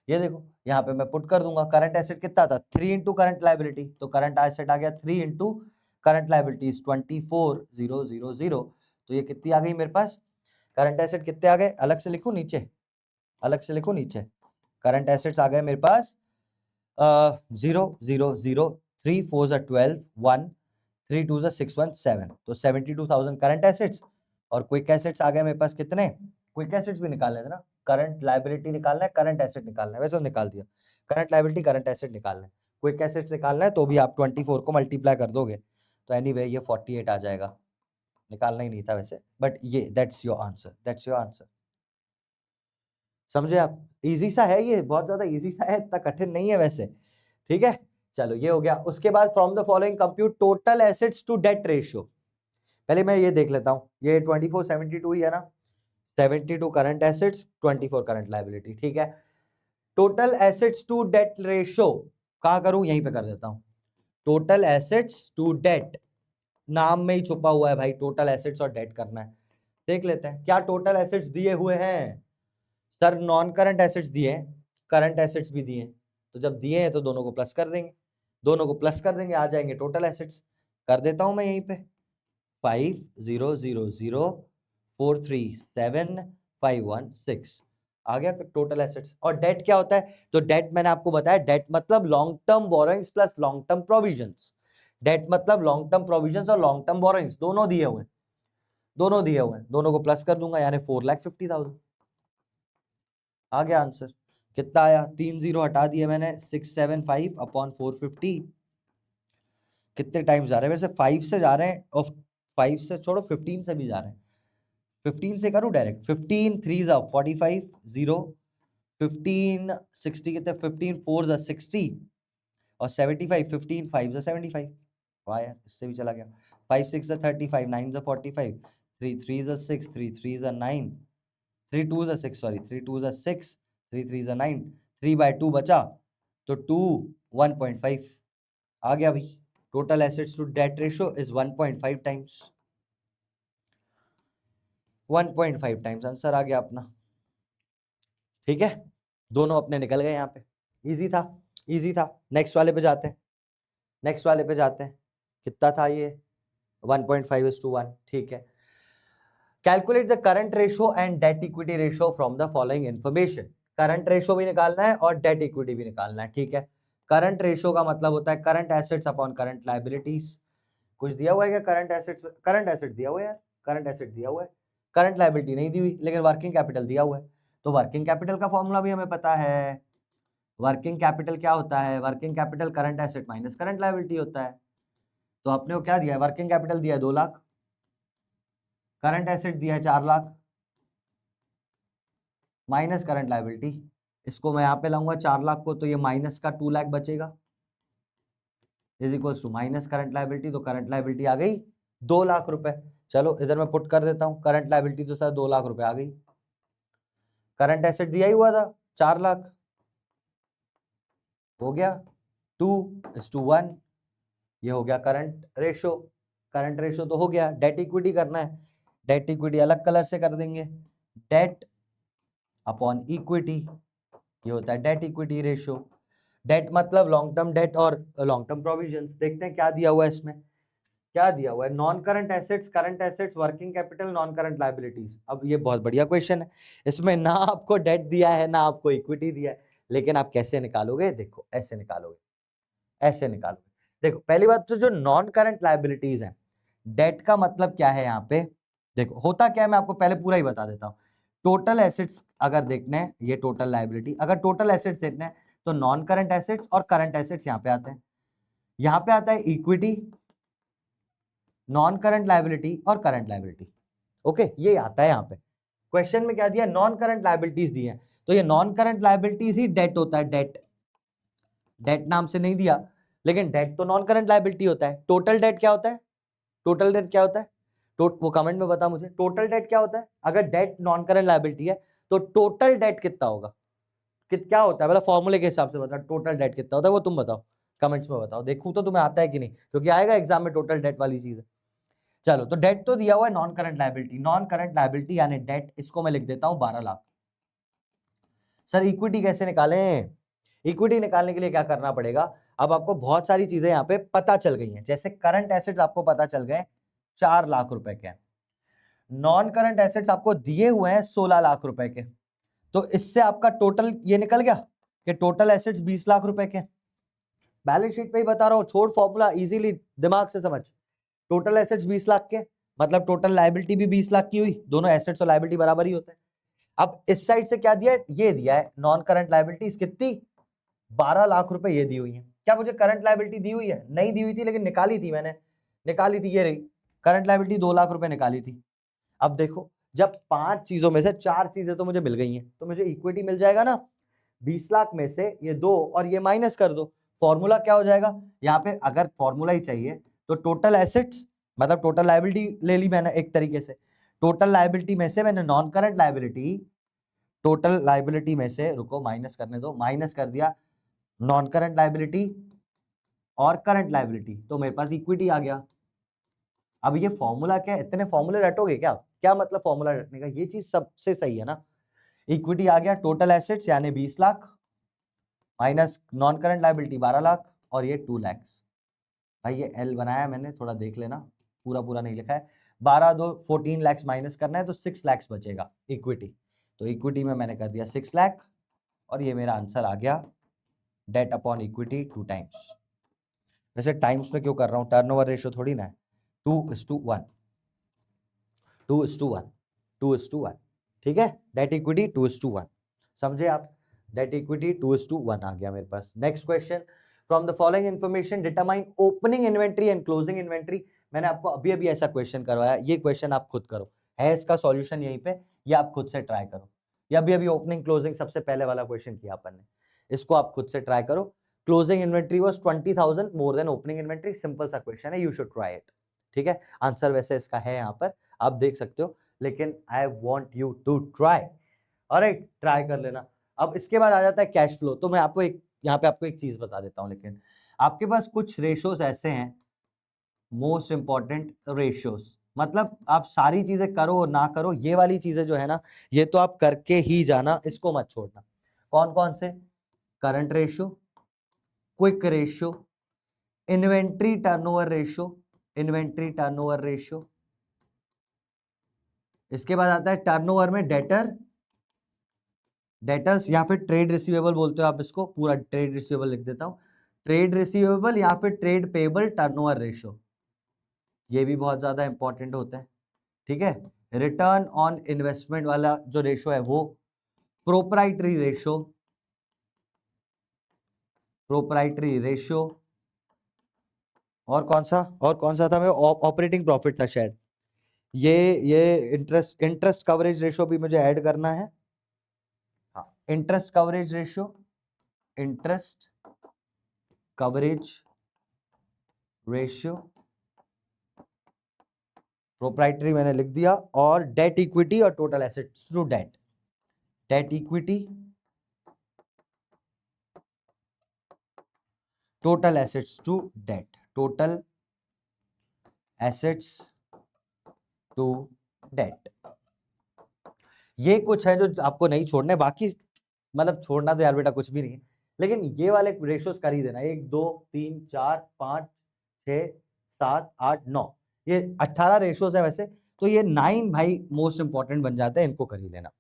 ये देखो यहाँ पे मैं पुट कर दूंगा, करंट एसेट कितना था 3 इंटू करंट लायबिलिटी, तो करंट एसेट आ गया 3 इंटू करंट लायबिलिटी 24,000। तो ये कितनी आ गई मेरे पास, करंट एसेट कितने आ गए, अलग से लिखो नीचे, अलग से लिखो नीचे, करंट एसेट्स आ गए मेरे पास 0,0,0, 3 4 12, 1 3 2 617, तो 72,000 करंट एसेट्स। और क्विक एसेट्स आ गए मेरे पास कितने, क्विक एसेट्स भी निकालने थे ना, करंट लायबिलिटी निकालना है, करंट एसेट निकालना है, वैसे तो निकाल दिया, करंट लायबिलिटी करंट एसेट निकालना है, क्विक एसेट्स निकालना है, तो भी आप 24 को मल्टीप्लाई कर दोगे तो एनीवे ये 48 आ जाएगा, निकालना ही नहीं था वैसे, बट ये that's your answer, that's your answer. समझे आप, इजी सा है ये, बहुत ज्यादा इजी सा है, इतना कठिन नहीं है वैसे, ठीक है। चलो ये हो गया। उसके बाद from the following compute total assets to debt ratio. पहले मैं ये देख लेता हूं, ये 24 72 ही है ना, 72 करंट एसेट्स 24 करंट लायबिलिटी, ठीक है। Total assets to debt ratio कहां करूं, यहीं पे कर देता हूं, टोटल एसेट्स टू डेट, नाम में ही छुपा हुआ है भाई, टोटल एसेट्स और डेट करना है। देख लेते हैं क्या टोटल एसेट्स दिए हुए हैं। सर नॉन करंट एसेट्स दिए हैं, करंट एसेट्स भी दिए हैं, तो जब दिए हैं तो दोनों को प्लस कर देंगे, दोनों को प्लस कर देंगे, आ जाएंगे टोटल एसेट्स। कर देता हूं मैं यहीं पे 5,0,0,437,516 आ गया टोटल एसेट्स। और डेट क्या होता है, तो डेट मैंने आपको बताया, डेट मतलब long term borrowings plus long term provisions. Debt मतलब लॉन्ग टर्म प्रोविजंस और लॉन्ग टर्म बोरोइंग्स दोनों दिए हुए हैं, दोनों दिए हुए हैं, दोनों को प्लस कर दूंगा, यानी 4,50,000 आ गया आंसर। कितना आया, 3 0 हटा दिए मैंने, 675 अपॉन 450 कितने टाइम्स जा रहे हैं? वैसे 5 से जा रहे हैं, और 5 से छोड़ो 15 से भी जा रहे हैं। 15 से करूँ डायरेक्ट? 15 3 जा 45 0 15 60 कितने? 15 4 जा 60 और 75 15 5 जा 75। वाह यार, इससे भी चला गया। 5 6 जा 35 9 जा 45 3 3 जा 6 3 3 जा 9 3 2 जा 6 सॉरी 3 2 जा 6 3 3 जा 9 3/2 बचा, तो 2 1.5 आ गया भाई। Total assets to debt ratio is 1.5 times. 1.5 times answer आ गया अपना। ठीक है, दोनों अपने निकल गए यहाँ पे। इजी था, इजी था। नेक्स्ट वाले पे जाते हैं, नेक्स्ट वाले पे जाते हैं। कितना था ये? 1.5:1। ठीक है। Calculate the current ratio and debt equity ratio from the following information. Current ratio भी निकालना है और डेट इक्विटी भी निकालना है। ठीक है। करंट रेशियो का मतलब होता है current assets upon current liabilities. कुछ दिया हुआ है क्या करंट एसेट्स? करंट एसेट दिया हुआ है यार, करंट एसेट दिया हुआ है। करंट लायबिलिटी नहीं दी हुई, लेकिन वर्किंग कैपिटल दिया हुआ है। तो वर्किंग कैपिटल का फॉर्मूला भी हमें पता है। वर्किंग कैपिटल क्या होता है? Working capital current asset minus current liability होता है। तो अपने को क्या दिया है? वर्किंग कैपिटल दिया है 2 लाख, करंट एसेट दिया है 4 लाख, माइनस करंट लायबिलिटी। इसको मैं यहाँ पे लाऊंगा 4 लाख को, तो ये माइनस का 2 लाख बचेगा, is equals to minus current liability. तो करंट लायबिलिटी आ गई 2 लाख रुपए। चलो इधर मैं पुट कर देता हूँ, करंट लायबिलिटी तो सर 2 लाख रुपए आ गई। करंट एसेट दिया ही हुआ था 4 लाख, हो गया 2:1। ये हो गया करंट रेशो। करंट रेशो तो हो गया। डेट इक्विटी करना है, डेट इक्विटी अलग कलर से कर देंगे। डेट अपॉन इक्विटी, ये होता है डेट इक्विटी रेशो। डेट मतलब लॉन्ग टर्म डेट और लॉन्ग टर्म प्रोविजंस। देखते हैं क्या दिया हुआ है इसमें। क्या दिया हुआ है? Non current assets, current assets, working capital, non current liabilities. अब ये बहुत बढ़िया क्वेश्चन है। इसमें ना आपको डेट दिया है ना आपको इक्विटी दिया है, लेकिन आप कैसे निकालोगे? देखो ऐसे निकालोगे, ऐसे निकालोगे। देखो पहली बात तो जो नॉन करंट लायबिलिटीज है, डेट का मतलब क्या है यहाँ पे? देखो होता क्या है, मैं आपको पहले पूरा ही बता देता हूँ। टोटल एसेट्स अगर देखने हैं, ये टोटल लायबिलिटी। अगर टोटल एसेट्स देखने हैं तो नॉन करंट एसेट्स और करंट एसेट्स यहाँ पे आते हैं। यहाँ पे आता है इक्विटी, नॉन करंट लायबिलिटी और करंट लायबिलिटी। ओके, ये आता है यहाँ पे। क्वेश्चन में क्या दिया? नॉन करंट लायबिलिटीज दी है, तो ये नॉन करंट लायबिलिटीज ही डेट होता है। डेट, डेट नाम से नहीं दिया, लेकिन डेट तो नॉन करंट लायबिलिटी होता है। टोटल डेट क्या होता है? टोटल डेट क्या होता है? वो कमेंट में बता मुझे, टोटल डेट क्या होता है? अगर डेट नॉन करंट लायबिलिटी है तो टोटल डेट कितना होगा? क्या होता है? मतलब फॉर्मूले के हिसाब से बता, टोटल डेट कितना होता है वो तुम बताओ, कमेंट्स में बताओ। देखूं तो तुम्हें आता है कि नहीं, क्योंकि आएगा एग्जाम में टोटल डेट वाली चीज है। चलो, तो डेट तो दिया हुआ है non current liability. Non current liability यानी डेट, इसको मैं लिख देता हूं 12 लाख। सर इक्विटी कैसे निकालें? इक्विटी निकालने के लिए क्या करना पड़ेगा? अब आपको बहुत सारी चीजें यहाँ पे पता चल गई हैं। जैसे करंट एसेट्स आपको पता चल गए 4 लाख रुपए के, नॉन करंट एसेट्स आपको दिए हुए हैं 16 लाख रुपए के। तो इससे आपका टोटल ये निकल गया कि टोटल एसेट्स 20 लाख रुपए के। बैलेंस शीट पे ही बता रहा हूं, छोड़ फॉर्मूला, इजीली दिमाग से समझ। टोटल एसेट्स 20 लाख के, मतलब टोटल लायबिलिटी भी 20 लाख की हुई। दोनों एसेट्स और लायबिलिटी बराबर ही होते हैं। अब इस साइड से क्या दिया है? ये दिया है नॉन करंट लायबिलिटीज कितनी? 12 लाख रुपए ये दी हुई है। क्या मुझे करंट लायबिलिटी दी हुई है? नहीं दी हुई थी, लेकिन निकाली थी मैंने, निकाली थी, ये रही करंट लायबिलिटी 2 लाख रुपए निकाली थी। अब देखो, जब 5 चीजों में से 4 चीजें तो मुझे मिल गई हैं, तो मुझे इक्विटी मिल जाएगा ना। 20 लाख में से ये 2 और ये माइनस कर दो, फॉर्मूला क्या हो जाएगा? यहाँ पे अगर फॉर्मूला ही चाहिए तो टोटल एसेट्स मतलब टोटल लायबिलिटी ले ली मैंने एक तरीके से। टोटल लायबिलिटी में से मैंने non current liability, total liability में से, रुको माइनस करने दो, माइनस कर दिया नॉन करंट लायबिलिटी और करंट लायबिलिटी, तो मेरे पास इक्विटी आ गया। अब ये फॉर्मूला क्या है? इतने फॉर्मूले रटोगे क्या? क्या मतलब फॉर्मूला रटने का? ये चीज सबसे सही है ना। इक्विटी आ गया टोटल एसेट्स यानी 20 lakh minus non current liability 12 lakh और ये 2 लाख। भाई ये एल बनाया मैंने, थोड़ा देख लेना, पूरा पूरा नहीं लिखा है। 12 2 14 लाख माइनस करना है तो 6 लाख बचेगा इक्विटी। तो इक्विटी में मैंने कर दिया 6 लाख और ये मेरा आंसर आ गया डेट अपॉन इक्विटी 2 टाइम्स। वैसे टाइम्स में क्यों कर रहा हूँ? टर्नओवर रेशियो थोड़ी ना है। 2:1, 2:1, 2:1। ठीक है, डेट इक्विटी 2:1। समझे आप? डेट इक्विटी 2:1 आ गया मेरे पास। Next question, from the following information determine opening inventory and closing inventory. मैंने आपको अभी अभी ऐसा क्वेश्चन करवाया, ये क्वेश्चन आप खुद करो, है इसका सॉल्यूशन यहीं पे, या आप खुद से ट्राई करो। या अभी अभी ओपनिंग क्लोजिंग सबसे पहले वाला क्वेश्चन किया अपन ने, इसको आप खुद से ट्राई करो। Closing inventory was 20,000 more than opening inventory. Simple सा क्वेश्चन है, यू शुड ट्राई इट। ठीक है, आंसर वैसे इसका है यहाँ पर, आप देख सकते हो, लेकिन I want you to try. Alright, try कर लेना। अब इसके बाद आ जाता है कैश फ्लो। तो मैं आपको एक यहाँ पे आपको एक चीज बता देता हूँ, लेकिन आपके पास कुछ रेशियोज ऐसे हैं, मोस्ट इंपॉर्टेंट रेशियोज, मतलब आप सारी चीजें करो और ना करो, ये वाली चीजें जो है ना, ये तो आप करके ही जाना, इसको मत छोड़ना। कौन कौन से? Current ratio, quick ratio, inventory turnover ratio, inventory turnover ratio. इसके बाद आता है टर्नओवर में डेटर, डेटर्स या फिर ट्रेड रिसीवेबल बोलते हो आप इसको, पूरा ट्रेड रिसीवेबल लिख देता हूं, ट्रेड रिसीवेबल या फिर ट्रेड पेबल टर्नओवर रेशियो, ये भी बहुत ज्यादा इंपॉर्टेंट होता है। ठीक है, रिटर्न ऑन इन्वेस्टमेंट वाला जो रेशियो है वो, प्रोप्राइटरी रेशियो, प्रोप्राइटरी रेशियो, और कौन सा था, मैं ऑपरेटिंग प्रॉफिट था शायद, ये इंटरेस्ट कवरेज रेशियो भी मुझे ऐड करना है। हाँ, interest coverage ratio, interest coverage ratio, proprietary मैंने लिख दिया, और डेट इक्विटी और total assets to debt, debt equity, total assets to debt, total assets to debt. ये कुछ है जो आपको नहीं छोड़ने, बाकी मतलब छोड़ना तो यार बेटा कुछ भी नहीं है, लेकिन ये वाले रेशियोज कर ही देना, 1 2 3 4 5 6 7 8 9, ये 18 रेशियोज है वैसे, तो ये 9 भाई मोस्ट इंपॉर्टेंट बन जाते हैं, इनको कर ही लेना।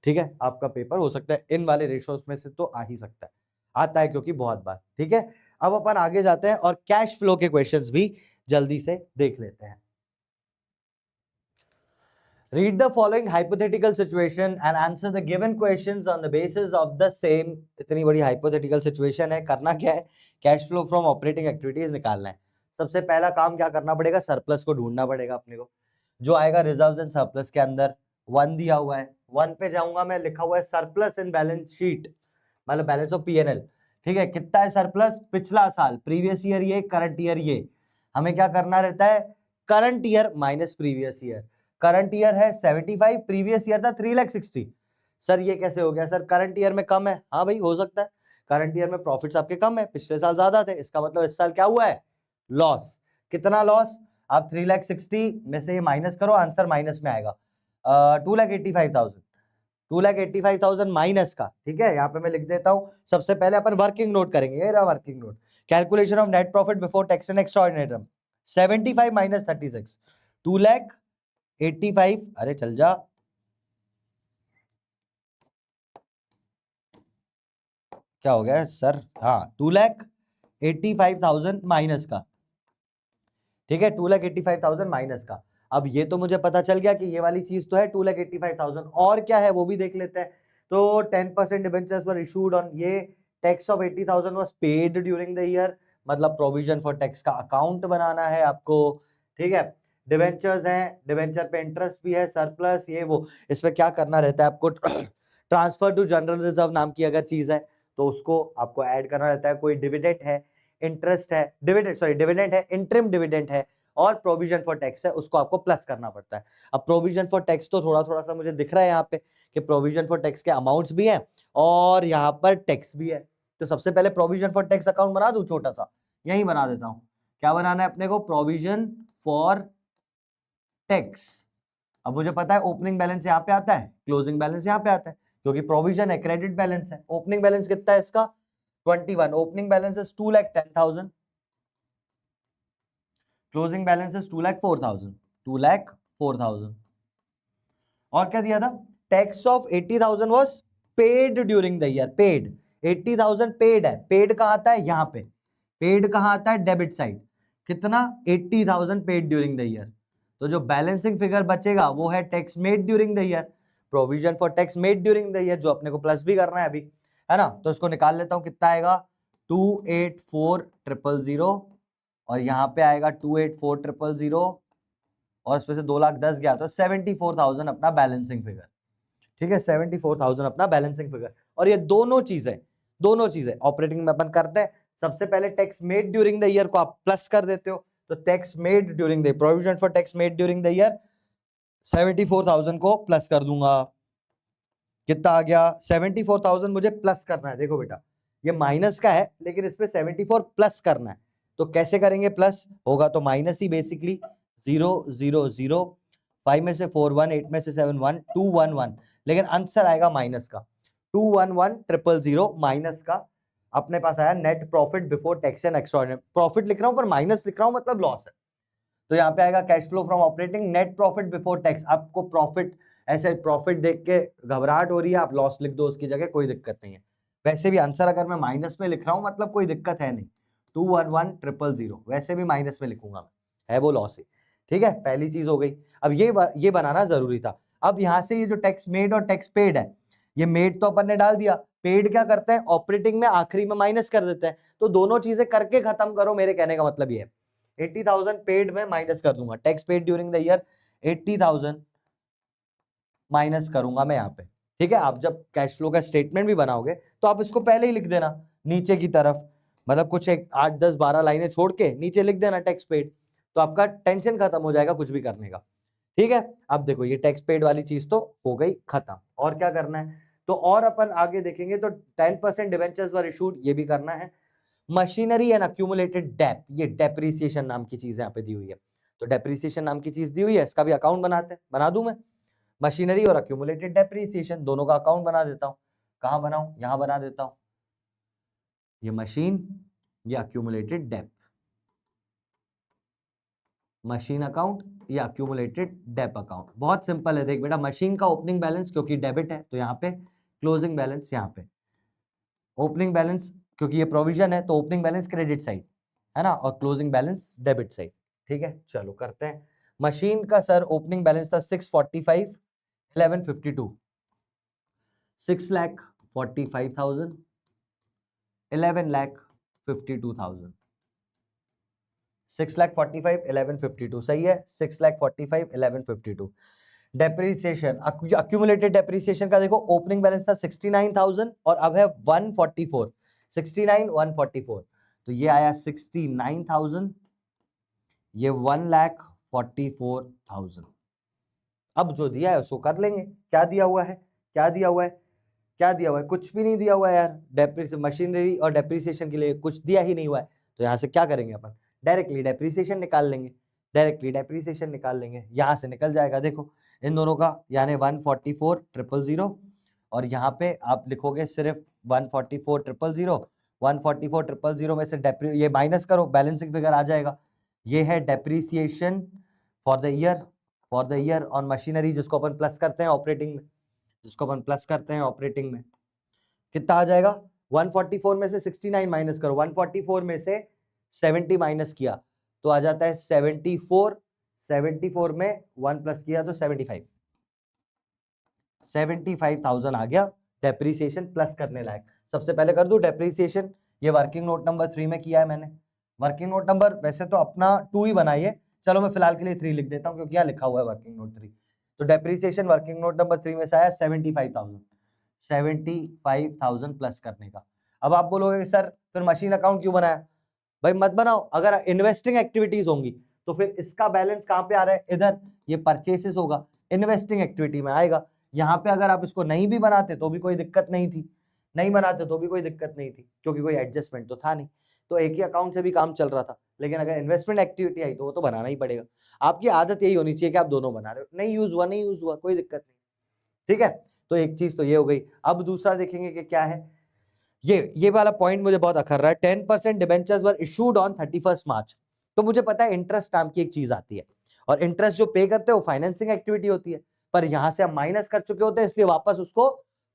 ठीक है, आपका पेपर हो सकता है इन वाले रेशियोज में से तो आ ही सकता है, आता है क्योंकि बहुत बार। ठीक है, अब अपन आगे जाते हैं और कैश फ्लो के क्वेश्चंस भी जल्दी से देख लेते हैं। Read the following hypothetical situation and answer the given questions on the basis of the same। इतनी बड़ी hypothetical situation है, करना क्या है, cash flow from operating activities निकालना है। सबसे पहला काम क्या करना पड़ेगा, सरप्लस को ढूंढना पड़ेगा अपने को, जो आएगा रिजर्व्स एंड सरप्लस के अंदर। 1 दिया हुआ है, 1 पे जाऊंगा मैं, लिखा हुआ है सरप्लस इन बैलेंस शीट, मतलब बैलेंस ऑफ पीएनएल। ठीक है, कितना है सरप्लस, पिछला साल, प्रीवियस ईयर ये, करंट ईयर ये। हमें क्या करना रहता है, current year minus previous year. Current year है 75, प्रीवियस ईयर था 3,60,000। सर ये कैसे हो गया सर, करंट ईयर में कम है, हाँ भाई हो सकता है, करंट ईयर में प्रॉफिट्स आपके कम है, पिछले साल ज्यादा थे, इसका मतलब इस साल क्या हुआ है, लॉस। कितना लॉस, आप 3,60,000 में से ये माइनस करो, आंसर माइनस में आएगा 2,85,000, 2,85,000 माइनस का। ठीक है, यहाँ पे मैं लिख देता हूँ, सबसे पहले अपन वर्किंग नोट करेंगे, ये रहा working note, calculation of net profit before tax and extraordinary, 75 minus 36, 2,85,000, अरे चल जा, क्या हो गया सर, हाँ 2,85,000 माइनस का। ठीक है, 2,85,000 माइनस का। अब ये तो मुझे पता चल गया कि ये वाली चीज तो है 2,85,000, और क्या है वो भी देख लेते हैं। तो 10% डिबेंचर्स वर इशूड ऑन, ये tax of 80,000 was paid during the year, मतलब प्रोविजन फॉर टैक्स का अकाउंट बनाना है आपको। ठीक है, डिबेंचर्स हैं, डिबेंचर पे इंटरेस्ट भी है, सरप्लस ये वो, इसमें क्या करना रहता है आपको, ट्रांसफर टू जनरल रिजर्व नाम की अगर चीज है तो उसको आपको ऐड करना रहता है। कोई डिविडेंड है, इंटरेस्ट है, डिविडेंड है, इंटरिम डिविडेंड है, और प्रोविजन फॉर टैक्स है, उसको आपको प्लस करना पड़ता है। अब प्रोविजन फॉर टैक्स तो थोड़ा थोड़ा सा मुझे दिख रहा है यहाँ पे कि प्रोविजन फॉर टैक्स के अमाउंट्स भी हैं और यहाँ पर टैक्स भी है। तो सबसे पहले प्रोविजन फॉर टैक्स अकाउंट बना दूं, छोटा सा यही बना देता हूं। क्या बनाना है अपने को, प्रोविजन फॉर टैक्स। अब मुझे पता है ओपनिंग बैलेंस यहाँ पे आता है, क्लोजिंग बैलेंस यहाँ पे आता है, क्योंकि प्रोविजन है, क्रेडिट बैलेंस है। ओपनिंग बैलेंस कितना है इसका, 21, opening balance is 2,10,000, closing balance is 2,04,000, 2,04,000। और क्या दिया था, tax of 80,000 was paid during the year, paid 80,000 paid है, पेड कहां आता है, यहाँ पे पेड कहां आता है, डेबिट साइड, कितना 80,000 पेड ड्यूरिंग द ईयर। तो जो बैलेंसिंग फिगर बचेगा वो है tax made during the year, provision for tax made during the year, जो अपने को प्लस भी करना है अभी, है ना। तो इसको निकाल लेता हूं, कितना आएगा 284,000 और यहाँ पे आएगा 284,000 और इसमें से 2,10,000 गया तो 74,000 अपना बैलेंसिंग फिगर। ठीक है, 74,000 अपना बैलेंसिंग फिगर। और ये दोनों चीजें ऑपरेटिंग में अपन करते हैं। सबसे पहले tax made during the year को आप प्लस कर देते हो, तो tax made during the provision for tax made during the year 74,000 को प्लस कर दूंगा। कितना आ गया? 74,000 मुझे प्लस करना है। देखो बेटा, ये माइनस का है लेकिन इस पे 74 प्लस करना है, तो कैसे करेंगे? प्लस होगा तो माइनस ही बेसिकली। 0 0 0, 5 में से 4 1, 8 में से 7 1, 2 1 1, लेकिन आंसर आएगा माइनस का। 211,000 माइनस का अपने पास आया net profit before tax and extraordinary. Profit लिख रहा हूं पर माइनस लिख रहा हूं, मतलब लॉस है। तो यहाँ पे आएगा cash flow from operating net profit before tax. आपको प्रॉफिट, ऐसे प्रॉफिट देख के घबराहट हो रही है, आप लॉस लिख दो उसकी जगह, कोई दिक्कत नहीं है। वैसे भी आंसर अगर मैं माइनस में लिख रहा हूं मतलब कोई दिक्कत है नहीं। 211,000 वैसे भी माइनस में लिखूंगा मैं, है वो लॉस ही। ठीक है, पहली चीज हो गई। अब ये बनाना जरूरी था। अब यहाँ से ये जो टैक्स मेड और टैक्स पेड है, ये मेड तो अपन ने डाल दिया, पेड क्या करते हैं? ऑपरेटिंग में आखिरी में माइनस कर देते हैं। तो दोनों चीजें करके खत्म करो, मेरे कहने का मतलब ये है। 80,000 पेड में माइनस कर दूंगा, tax paid during the year 80,000 minus करूंगा मैं यहाँ पे। ठीक है, आप जब कैश फ्लो का स्टेटमेंट भी बनाओगे तो आप इसको पहले ही लिख देना नीचे की तरफ, मतलब कुछ एक 8 10 12 लाइनें छोड़ के नीचे लिख देना टैक्स पेड, तो आपका टेंशन खत्म हो जाएगा कुछ भी करने का। ठीक है, अब देखो ये टैक्स पेड वाली चीज तो हो गई खत्म। और क्या करना है? तो और अपन आगे देखेंगे तो 10% डिवेंचर्स वर इशूड, ये भी करना है। मशीनरी एंड अक्यूमुलेटेड डेप, ये डेप्रिसिएशन नाम की चीज यहाँ पे दी हुई है, तो डेप्रिसिएशन नाम की चीज दी हुई है, इसका भी अकाउंट बनाते हैं। बना दूं मैं? मशीनरी और अक्यूमुलेटेड डेप्रिसिएशन दोनों का अकाउंट बना देता हूं। कहां बनाऊं? यहां बना देता हूं। ये मशीन, ये अक्यूमुलेटेड डेप, मशीन अकाउंट या अक्यूमुलेटेड डेप अकाउंट। बहुत सिंपल है, देख बेटा, मशीन का ओपनिंग बैलेंस क्योंकि डेबिट है तो यहाँ पे, क्लोजिंग बैलेंस यहाँ पे, ओपनिंग बैलेंस क्योंकि ये प्रोविजन है तो ओपनिंग बैलेंस क्रेडिट साइड है ना, और क्लोजिंग बैलेंस डेबिट साइड। ठीक है, चलो करते हैं। मशीन का सर ओपनिंग बैलेंस था 645 1152, 6,45,000 11,52,000, 6,45,000 1152 सही है, 6,45,000 1152। डेप्रीसिएशन, अक्यूमुलेटेड डेप्रीसिएशन का देखो, ओपनिंग बैलेंस था 69,000 और अब है 144, 69,144, तो ये आया 69,000, ये 1,44,000। अब जो दिया है उसको कर लेंगे। क्या दिया हुआ है? क्या दिया हुआ है? क्या दिया हुआ है? कुछ भी नहीं दिया हुआ है यार। मशीनरी और डेप्रीसिएशन के लिए कुछ दिया ही नहीं हुआ है, तो यहाँ से क्या करेंगे अपन? डायरेक्टली डेप्रीसिएशन निकाल लेंगे, डायरेक्टली डेप्रीसिएशन निकाल लेंगे। यहाँ से निकल जाएगा, देखो इन दोनों का, यानी 144,000 और यहाँ पे आप लिखोगे सिर्फ 144,000, 144,000 में से ये माइनस करो, बैलेंसिंग फिगर आ जाएगा। ये है depreciation for the year on machinery, जिसको अपन प्लस करते हैं ऑपरेटिंग में, में कितना आ जाएगा? 144 में से 69 माइनस करो, 144 में से 70 माइनस किया तो आ जाता है 74, 74 में 1 प्लस किया तो 75,000 आ गया डेप्रीसिएशन प्लस करने लायक। सबसे पहले कर दूं डेप्रीसिएशन, ये वर्किंग नोट नंबर 3 में किया है मैंने। वर्किंग नोट नंबर वैसे तो अपना 2 ही बनाइए, चलो मैं फिलहाल के लिए 3 लिख देता हूं क्योंकि यहाँ लिखा हुआ है वर्किंग नोट 3। तो डेप्रीसिएशन वर्किंग नोट नंबर 3 में से आया 75,000 प्लस करने का। अब आप बोलोगे सर फिर मशीन अकाउंट क्यों बनाया? भाई मत बनाओ, अगर इन्वेस्टिंग एक्टिविटीज होंगी तो फिर इसका बैलेंस कहां पे आ रहा है? इधर, ये परचेसेस होगा, इन्वेस्टिंग एक्टिविटी में आएगा। यहाँ पे अगर आप इसको नहीं भी बनाते तो भी कोई दिक्कत नहीं थी, नहीं बनाते तो भी कोई दिक्कत नहीं थी, क्योंकि कोई एडजस्टमेंट तो था नहीं, तो एक ही अकाउंट से भी काम चल रहा था। लेकिन अगर इन्वेस्टमेंट एक्टिविटी आई तो वो तो बनाना ही पड़ेगा। आपकी आदत यही होनी चाहिए कि आप दोनों बना रहे हो, नहीं यूज हुआ कोई दिक्कत नहीं। ठीक है, तो एक चीज तो ये हो गई। अब दूसरा देखेंगे कि क्या है, ये वाला पॉइंट मुझे बहुत अखर रहा है। 10% डिबेंचर्स वर इशूड ऑन 31 मार्च। तो मुझे पता है इंटरेस्ट नाम की एक चीज आती है, और इंटरेस्ट जो पे करते हैं वो फाइनेंसिंग एक्टिविटी होती है, पर यहां से हम माइनस कर चुके होते हैं इसलिए वापस उसको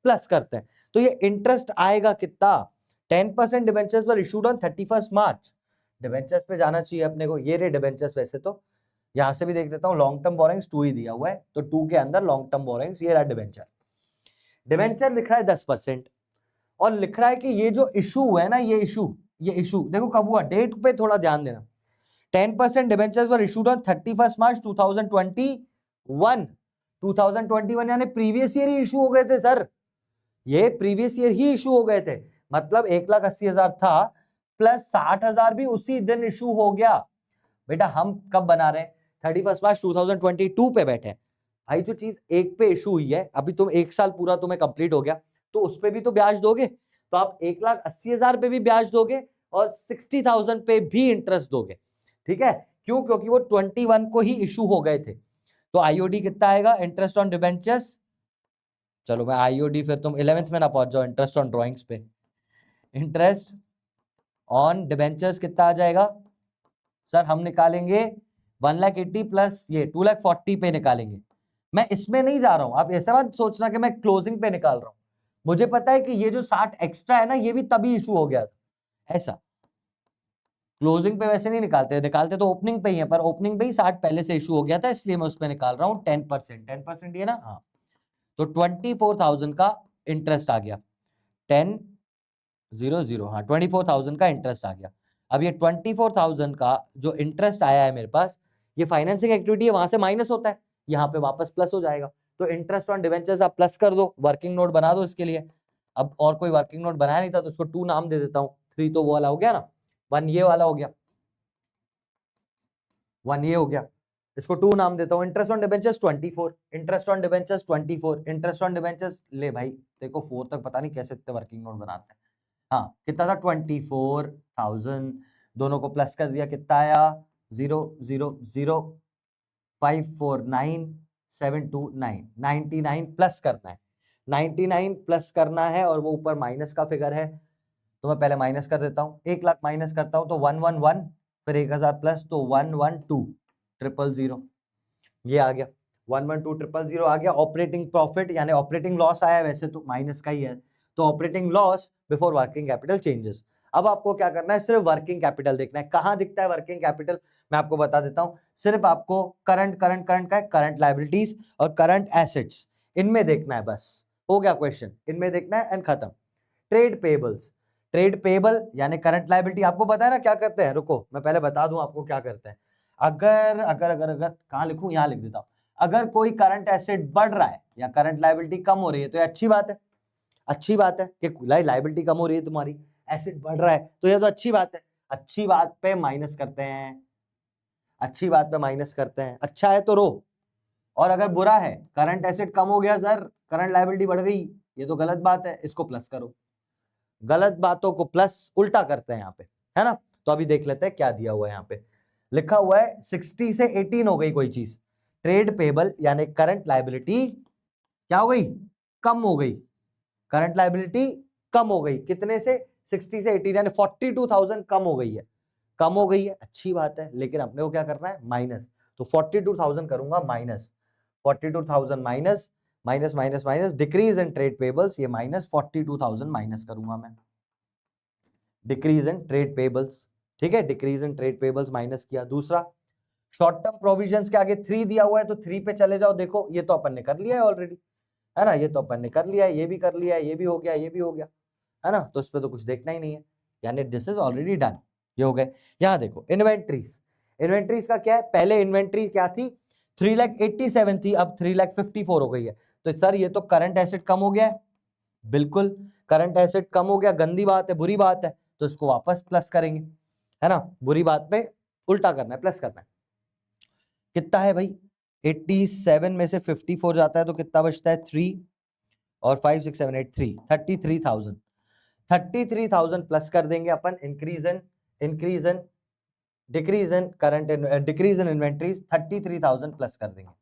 प्लस करते हैं। तो ये इंटरेस्ट आएगा कितना? 10% debentures were issued on 31 March. Debentures पे जाना चाहिए अपने को, ये रे डिबेंचर्स। वैसे तो यहां से भी देख देता हूं, लॉन्ग टर्म बोरिंग्स 2 ही दिया हुआ है, तो 2 के अंदर लॉन्ग टर्म बोरिंग्स, ये रहा डिबेंचर। डिबेंचर लिख रहा है 10% और लिख रहा है कि ये जो इशू हुआ है ना, ये इशू ये इशू देखो कब हुआ, डेट पे थोड़ा ध्यान देना। 10% डिबेंचर्स वर इशूड ऑन 31 मार्च 2021। 2021 यानी प्रीवियस ईयर ही इशू हो गए थे सर, ये प्रीवियस ईयर ही इशू हो गए थे। मतलब 1,80,000 था प्लस 60,000 भी उसी दिन इशू हो गया। बेटा हम कब बना रहे हैं, 31 मार्च 2022 पे बैठे हैं भाई। जो चीज एक पे इशू हुई है, अभी तुम 1 साल पूरा तुम्हें कंप्लीट हो गया, तो उस पे भी तो ब्याज दोगे। तो आप 1,80,000 पे भी ब्याज दोगे और 60,000 पे भी इंटरेस्ट दोगे, ठीक है। क्यों, क्योंकि वो 21 को ही इशू हो गए थे। तो आईओडी कितना आएगा, इंटरेस्ट ऑन डिबेंचर्स, चलो मैं आईओडी, फिर तुम 11th में ना पहुंच जाओ इंटरेस्ट ऑन ड्रॉइंग्स पे। इंटरेस्ट ऑन डिबेंचर्स कितना आ जाएगा सर, हम निकालेंगे 1,80,000 प्लस ये 2,40,000 पे निकालेंगे। मैं इसमें नहीं जा रहा हूं, आप ऐसा मत सोचना कि मैं क्लोजिंग पे निकाल रहा हूं। मुझे पता है कि ये जो 60 एक्स्ट्रा है ना, ये भी तभी इशू हो गया था। ऐसा क्लोजिंग पे वैसे नहीं निकालते, निकालते तो ओपनिंग पे ही है, पर ओपनिंग पे ही 60 पहले से इशू हो गया था, इसलिए मैं उस पर निकाल रहा हूँ 10%। 10% ये ना, हाँ। तो 24,000 का इंटरेस्ट आ गया, 10,000, हाँ 24,000 का इंटरेस्ट आ गया। अब ये 24,000 का जो इंटरेस्ट आया है मेरे पास, ये फाइनेंसिंग एक्टिविटी है, वहां से माइनस होता है, यहाँ पे वापस प्लस हो जाएगा। तो इंटरेस्ट ऑन डिवेंचर्स आप प्लस कर दो, वर्किंग नोट बना दो इसके लिए। अब और कोई वर्किंग नोट बनाया नहीं था तो उसको 2 नाम दे देता हूँ, 3 तो वो वाला हो गया ना, 1 ये वाला हो गया, 1 ये हो गया, इसको 2 नाम देता हूँ। Interest on debentures 24, interest on debentures 24, interest on debentures ले भाई, देखो 4 तक पता नहीं कैसे इतने वर्किंग नोट बनाते हैं। हाँ कितना था, 24,000, दोनों को प्लस कर दिया, कितना आया 0,00549,729, 99 प्लस करना है, 99 प्लस करना है, और वो ऊपर माइनस का फिगर है, तो मैं पहले माइनस कर देता हूँ। 1,00,000 माइनस करता हूँ तो 111, फिर 1,000 प्लस तो 112,000, ये आ गया 112,000 आ गया। ऑपरेटिंग प्रॉफिट यानी ऑपरेटिंग लॉस आया, वैसे तो माइनस का ही है, तो operating loss before working capital changes. अब आपको क्या करना है, सिर्फ वर्किंग कैपिटल देखना है। कहां दिखता है वर्किंग कैपिटल, मैं आपको बता देता हूं। सिर्फ आपको करंट करंट करंट का करंट लायबिलिटीज और करंट एसेट्स, इनमें देखना है, बस हो गया क्वेश्चन, इनमें देखना है एंड खत्म। ट्रेड पेबल्स, ट्रेड पेबल यानी करंट लायबिलिटी, आपको पता है ना क्या करते हैं, रुको मैं पहले बता दूं आपको क्या करते हैं। अगर अगर अगर अगर कहां लिखूं, यहां लिख देता हूं। अगर कोई करंट एसेट बढ़ रहा है या करंट लायबिलिटी कम हो रही है तो ये अच्छी बात है, अच्छी बात है कि लायबिलिटी कम हो रही है तुम्हारी, एसेट बढ़ रहा है, तो ये तो अच्छी बात है। अच्छी बात पे माइनस करते हैं, अच्छी बात पे माइनस करते हैं, अच्छा है तो रो। और अगर बुरा है, करंट एसेट कम हो गया सर, करंट लायबिलिटी बढ़ गई, ये तो गलत बात है, इसको प्लस करो। गलत बातों को प्लस उल्टा करते हैं यहाँ पे, है ना। तो अभी देख लेते हैं क्या दिया हुआ है, यहाँ पे लिखा हुआ है 60 से 18 हो गई कोई चीज, ट्रेड पेबल यानी करंट लायबिलिटी क्या हो गई, कम हो गई। करंट लायबिलिटी कम हो गई, कितने से, 60 से 18, यानी 42,000 कम हो गई है, कम हो गई है, अच्छी बात है। लेकिन अपने को क्या करना है, माइनस, तो 42,000 करूंगा minus, 42,000 minus minus minus minus, decrease in trade payables, ये माइनस 42,000 माइनस करूंगा मैं, डिक्रीज इन ट्रेड पेबल्स, ठीक है, decrease in trade payables minus किया। दूसरा, शॉर्ट टर्म प्रोविजंस के आगे 3 दिया हुआ है तो 3 पे चले जाओ, देखो ये तो अपन ने कर लिया है ऑलरेडी, है ना, ये तो अपन ने कर लिया है, ये भी कर लिया है, ये भी हो गया, ये भी हो गया, है ना, तो इस पे तो कुछ देखना ही नहीं है, यानी दिस इज ऑलरेडी डन, ये हो गए। यहाँ देखो इन्वेंट्रीज, इन्वेंट्रीज का क्या है, पहले इन्वेंट्री क्या थी, 3,87,000 थी, अब 3,54,000 हो गई है। तो सर ये तो करंट एसेट कम हो गया है, बिल्कुल करंट एसेट कम हो गया, गंदी बात है, बुरी बात है, तो इसको वापस प्लस करेंगे, है ना, बुरी बात पे उल्टा करना है, प्लस करना है। कितना है भाई, 87 में से 54 जाता है तो कितना बचता है, 3 और 5 6 7 8 3, 33,000, 33,000 प्लस कर देंगे अपन, increase in decrease in current, decrease in inventories, 33,000 plus कर देंगे,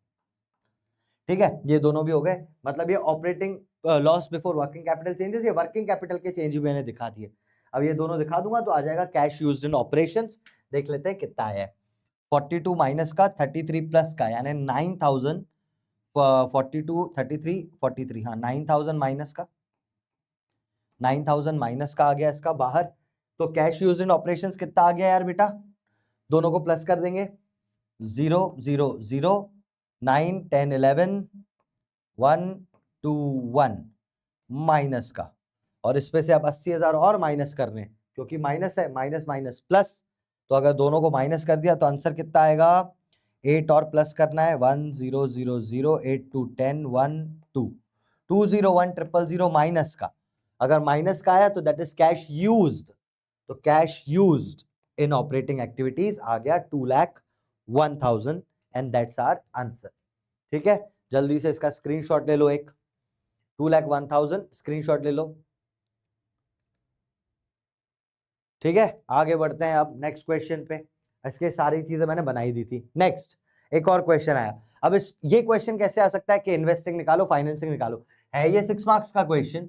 ठीक है। ये दोनों भी हो गए, मतलब ये operating loss before working capital changes, ये वर्किंग कैपिटल के चेंज भी मैंने दिखा दिए। अब ये दोनों दिखा दूंगा तो आ जाएगा कैश यूज्ड इन ऑपरेशंस, देख लेते हैं कितना आया है। 42 माइनस का 33 प्लस का, यानी 9,000, 42 33 43, हाँ 9,000 माइनस का, 9,000 माइनस का आ गया इसका बाहर। तो कैश यूज इन ऑपरेशंस कितना आ गया यार बेटा, दोनों को प्लस कर देंगे, 0 0 0 9 10 11 1 2 1 माइनस का, और इस पे से अब 80,000 और माइनस करने, क्योंकि माइनस है, माइनस माइनस प्लस, तो अगर दोनों को माइनस कर दिया तो आंसर कितना आएगा 8 और प्लस करना है 1 0 0 0 8 2 10 1 2 2 0 1 0 0 माइनस का, अगर माइनस का आया तो दैट इज कैश यूज्ड, तो cash used in operating activities आ गया 2,01,000 एंड दैट्स आवर आंसर। ठीक है, जल्दी से इसका स्क्रीनशॉट ले लो, एक 2,01,000 स्क्रीनशॉट ले लो। ठीक है, आगे बढ़ते हैं अब नेक्स्ट क्वेश्चन पे। इसके सारी चीजें मैंने बनाई दी थी। नेक्स्ट एक और क्वेश्चन आया। अब इस ये क्वेश्चन कैसे आ सकता है कि इन्वेस्टिंग निकालो फाइनेंसिंग निकालो, है ये 6 मार्क्स का क्वेश्चन,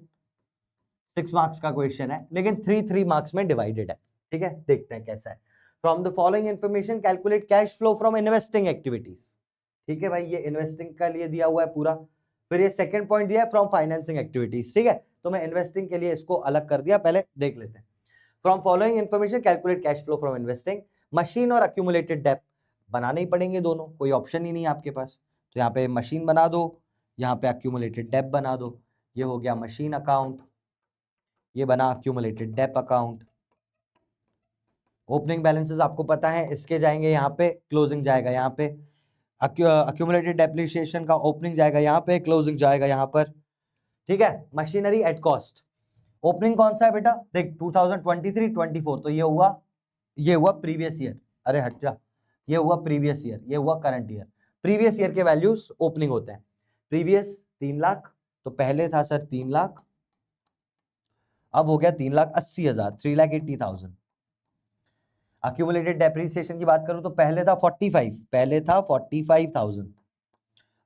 6 मार्क्स का क्वेश्चन है, लेकिन 3 मार्क्स में डिवाइडेड है। ठीक है, देखते हैं कैसा है। From the following information calculate cash flow from investing activities. ठीक है भाई, ये इन्वेस्टिंग का लिए दिया हुआ है पूरा। फिर ये सेकंड पॉइंट दिया है फ्रॉम फाइनेंसिंग एक्टिविटीज। ठीक है, तो मैं इन्वेस्टिंग के लिए इसको अलग कर दिया, पहले देख लेते हैं। From following information calculate cash flow from investing, machine और अक्यूमुलेटेड डेप्थ बनाने ही पड़ेंगे दोनों, कोई ऑप्शन ही नहीं है आपके पास। तो यहाँ पे मशीन बना दो, यहाँ पे अक्यूमुलेटेड डेप्थ बना दो। ये हो गया मशीन अकाउंट, ये बना accumulated depth account. Opening balances आपको पता है, इसके जाएंगे यहाँ पे, क्लोजिंग जाएगा यहाँ पे। अक्यूमुलेटेड डेप्रिसिएशन का ओपनिंग जाएगा यहाँ पे, क्लोजिंग जाएगा यहाँ पर। ठीक है, मशीनरी एट कॉस्ट, ओपनिंग कौन सा है बेटा, देख 2023-24, तो ये हुआ प्रीवियस ईयर, अरे हट जा, ये हुआ प्रीवियस ईयर, ये हुआ करंट ईयर। प्रीवियस ईयर के वैल्यूज ओपनिंग होते हैं। प्रीवियस 3 लाख, तो पहले था सर 3 लाख, अब हो गया 3,80,000, 3,80,000। अक्यूमुलेटेड डेप्रिसिएशन की बात करूं तो पहले था 45,000,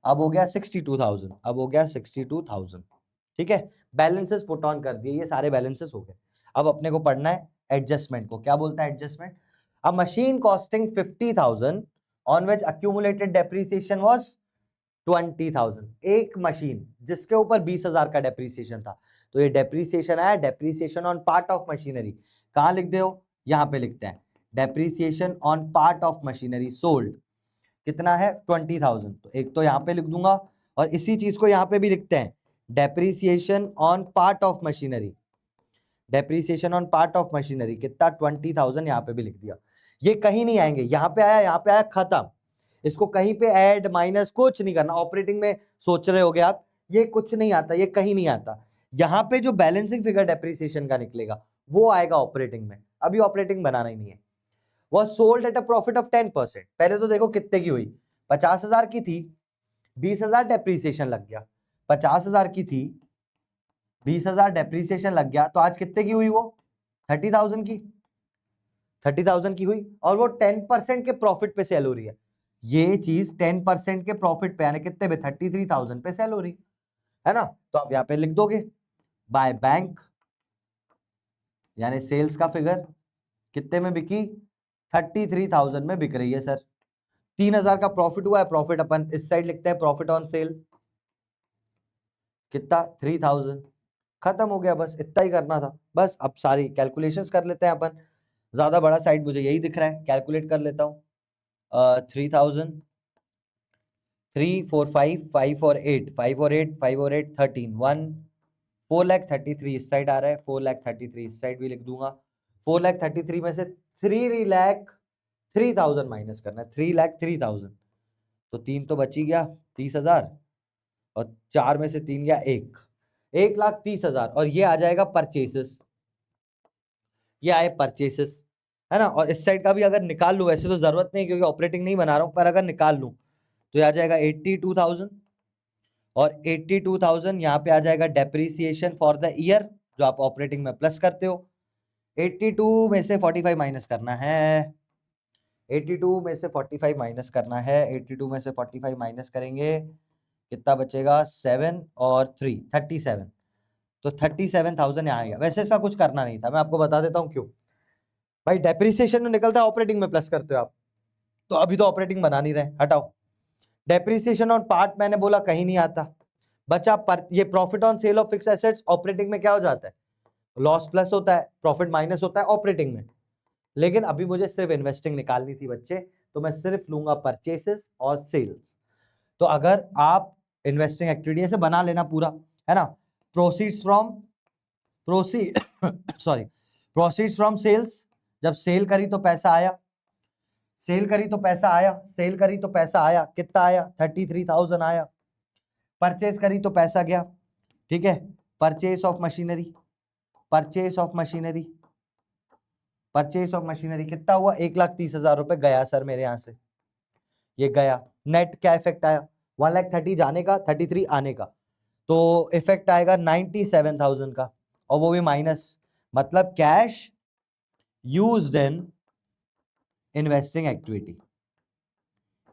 अब हो गया 62,000, अब हो गया 62,000। ठीक है, बैलेंसेस पुट ऑन कर दिए, ये सारे बैलेंसेस हो गए। अब अपने को पढ़ना है एडजस्टमेंट को। क्या बोलता है adjustment, a machine costing 50,000 on which accumulated depreciation was 20,000, एक मशीन जिसके ऊपर 20,000 का डेप्रिसिएशन था, तो ये डेप्रिसिएशन आया, depreciation on part of machinery. कहां लिख दे हो, यहां पे लिखते हैं depreciation on part of machinery sold, कितना है 20,000, तो एक तो यहाँ पे लिख दूंगा, और इसी चीज को यहाँ पे भी लिखते हैं depreciation on part of machinery, depreciation on part of machinery कितना 20,000, यहाँ पे भी लिख दिया। ये कहीं नहीं आएंगे, यहाँ पे आया खत्म, इसको कहीं पे ऐड माइनस कुछ नहीं करना। ऑपरेटिंग में सोच रहे होगे आप, ये कुछ नहीं आता, ये कहीं नहीं आता। यहाँ पे जो बैलेंसिंग फिगर डेप्रिसिएशन का निकलेगा वो आएगा ऑपरेटिंग में, अभी ऑपरेटिंग बनाना ही नहीं है। Was sold at a profit of 10%, पहले तो देखो कितने की हुई, 50,000 की थी, 20,000 डेप्रीसिएशन लग गया, 50,000 की थी, 20,000 डेप्रीसिएशन लग गया, तो आज कितने की हुई वो 30,000 की, 30,000 की हुई, और वो 10% के प्रॉफिट पे सेल हो रही है। ये चीज 10% के प्रॉफिट पे यानी कितने पे 33,000 पे सेल हो रही है ना। तो आप यहाँ पे लिख दोगे बाय बैंक, यानी सेल्स का फिगर कितने में बिकी 33,000 में बिक रही है सर। 3,000 का प्रॉफिट हुआ है, प्रॉफिट अपन इस साइड लिखते हैं प्रॉफिट ऑन सेल, कितना 3,000, खत्म हो गया, बस इतना ही करना था। बस अब सारी कैलकुलेशंस कर लेते हैं अपन, ज्यादा बड़ा साइड मुझे यही दिख रहा है, कैलकुलेट कर लेता हूँ। 3,000, 3 4 5 5 और 8 5 और 8 5 और 8 13 1 4,33,000 इस साइड आ रहा है, 4,33,000 इस साइड भी लिख दूंगा। 4,33,000 में से 3,03,000 माइनस करना है, 3,03,000, तो 3 तो बची गया 30,000, और 4 में से 3 गया 1,30,000, और ये आ जाएगा परचेसेस, ये आए परचेसेस, है ना। और इस साइड का भी अगर निकाल लूं, वैसे तो जरूरत नहीं क्योंकि ऑपरेटिंग नहीं बना रहा हूं, पर अगर निकाल लूं तो ये आ जाएगा 82,000, और 82,000 यहाँ पे आ जाएगा डेप्रीसिएशन फॉर द ईयर जो आप ऑपरेटिंग में प्लस करते हो। 82 में से 45 माइनस करना है, 82 में से 45 माइनस करना है, 82 में से 45 माइनस करेंगे कितना बचेगा 7 और 3 37, तो 37,000 यहाँ आएगा। वैसे इसका कुछ करना नहीं था, मैं आपको बता देता हूँ क्यों। भाई डेप्रीसिएशन में निकलता है, ऑपरेटिंग में प्लस करते हो आप, तो अभी तो ऑपरेटिंग बना नहीं रहे, हटाओ। डेप्रीसिएशन ऑन पार्ट मैंने बोला कहीं नहीं आता, बचा पर ये profit on sale of fix assets, operating में क्या हो जाता है लॉस प्लस होता है, प्रॉफिट माइनस होता है ऑपरेटिंग में। लेकिन अभी मुझे सिर्फ इन्वेस्टिंग निकालनी थी बच्चे, तो मैं सिर्फ लूंगा परचेसेस और सेल्स। तो अगर आप इन्वेस्टिंग एक्टिविटी से बना लेना पूरा, है ना, proceeds from proceeds from sales, जब सेल करी तो पैसा आया, सेल करी तो पैसा आया, सेल करी तो पैसा आया, कितना आया 33,000 आया। परचेज करी तो पैसा गया, ठीक है। Purchase of machinery, purchase of machinery, purchase of machinery कितना हुआ 1,30,000 रुपए गया सर मेरे यहां से, ये गया। नेट क्या इफेक्ट आया 1,30,000 जाने का 33 आने का, तो इफेक्ट आएगा 97,000 का, और वो भी माइनस, मतलब cash used in investing activity,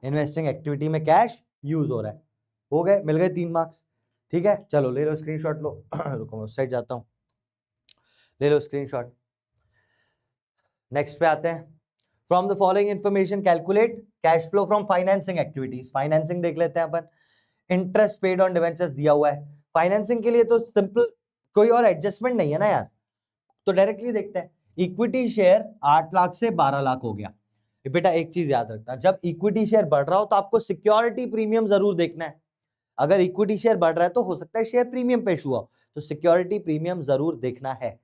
investing activity में कैश यूज हो रहा है। हो गए, मिल गए 3 मार्क्स, ठीक है। चलो ले लो स्क्रीनशॉट लो रुको मैं उस साइड जाता हूं, ले लो स्क्रीनशॉट। नेक्स्ट पे आते हैं। From the following information calculate cash flow from financing activities. Financing देख लेते हैं अपन। इंटरेस्ट पेड ऑन डिवेंचर्स दिया हुआ है, फाइनेंसिंग के लिए तो सिंपल, कोई और एडजस्टमेंट नहीं है ना यार, तो डायरेक्टली देखते हैं। इक्विटी शेयर 8 लाख से 12 लाख हो गया। बेटा एक चीज याद रखना, जब इक्विटी शेयर बढ़ रहा हो तो आपको सिक्योरिटी प्रीमियम जरूर देखना है। अगर इक्विटी शेयर बढ़ रहा है तो हो सकता है शेयर प्रीमियम पे इशू हो, तो सिक्योरिटी प्रीमियम जरूर देखना है।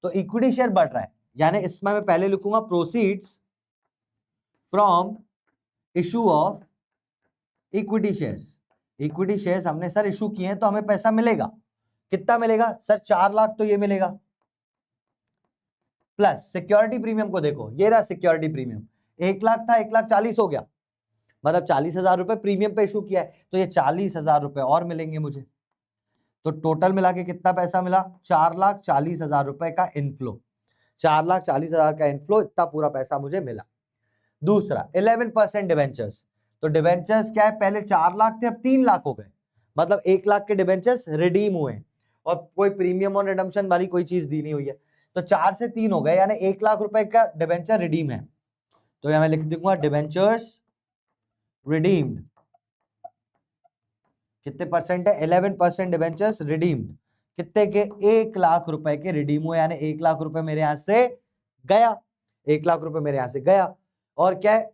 तो इक्विटी शेयर बढ़ रहा है, यानी इसमें मैं पहले लिखूंगा proceeds from issue of equity shares. Equity shares हमने सर इशू किए हैं तो हमें पैसा मिलेगा, कितना मिलेगा सर 4 लाख, तो ये मिलेगा, प्लस सिक्योरिटी प्रीमियम को देखो, ये रहा सिक्योरिटी प्रीमियम 1 लाख था 1,40,000 हो गया, मतलब 40,000 रुपए प्रीमियम पे इशू किया है, तो ये 40,000 रुपए और मिलेंगे मुझे। तो टोटल मिला के कितना पैसा मिला 4,40,000 रुपए का इनफ्लो, 4,40,000 का इनफ्लो, इतना पूरा पैसा मुझे मिला। दूसरा 11% डिवेंचर्स, तो डिवेंचर्स क्या है, पहले 4 लाख थे अब 3 लाख हो गए, मतलब 1 लाख के डिवेंचर्स रिडीम हुए और कोई प्रीमियम और रिडम्पशन वाली कोई चीज दी नहीं हुई है, तो 4 से 3 हो गए, यानी 1 लाख रुपए का डिवेंचर रिडीम है। तो यहां मैं लिख दूंगा डिवेंचर्स रिडीम्ड, कितने परसेंट है 11% डिवेंचर्स रिडीम्ड, कितने के 1 लाख रुपए के रिडीम हुए, यानी 1 लाख रुपए मेरे यहां से गया, 1 लाख रुपए मेरे यहां से गया। और क्या है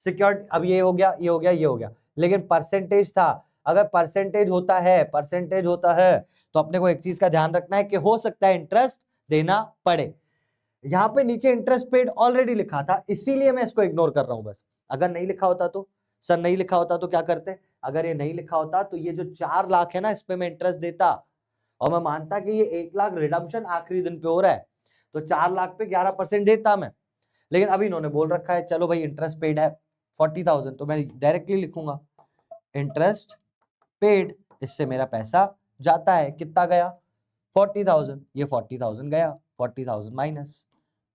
सिक्योरिटी, अब ये हो गया, ये हो गया, ये हो गया, लेकिन परसेंटेज था, अगर परसेंटेज होता है, परसेंटेज होता है तो अपने को एक चीज का ध्यान रखना है कि हो सकता है इंटरेस्ट देना पड़े। यहां पे नीचे इंटरेस्ट पेड ऑलरेडी लिखा था, इसीलिए मैं इसको इग्नोर कर रहा हूं बस। अगर नहीं लिखा होता तो सर, नहीं लिखा होता तो क्या करते, अगर ये नहीं लिखा होता तो ये जो 4 लाख है ना, इस पे मैं इंटरेस्ट देता, और मैं मानता कि ये 1 लाख रिडम्पशन आखिरी दिन पे हो रहा है, तो 4 लाख पे 11% देता मैं। लेकिन अभी इन्होंने बोल रखा है चलो भाई इंटरेस्ट पेड है 40,000, तो मैं डायरेक्टली लिखूंगा इंटरेस्ट पेड, इससे मेरा पैसा जाता है, कितना गया 40,000, ये 40,000 गया, 40,000 माइनस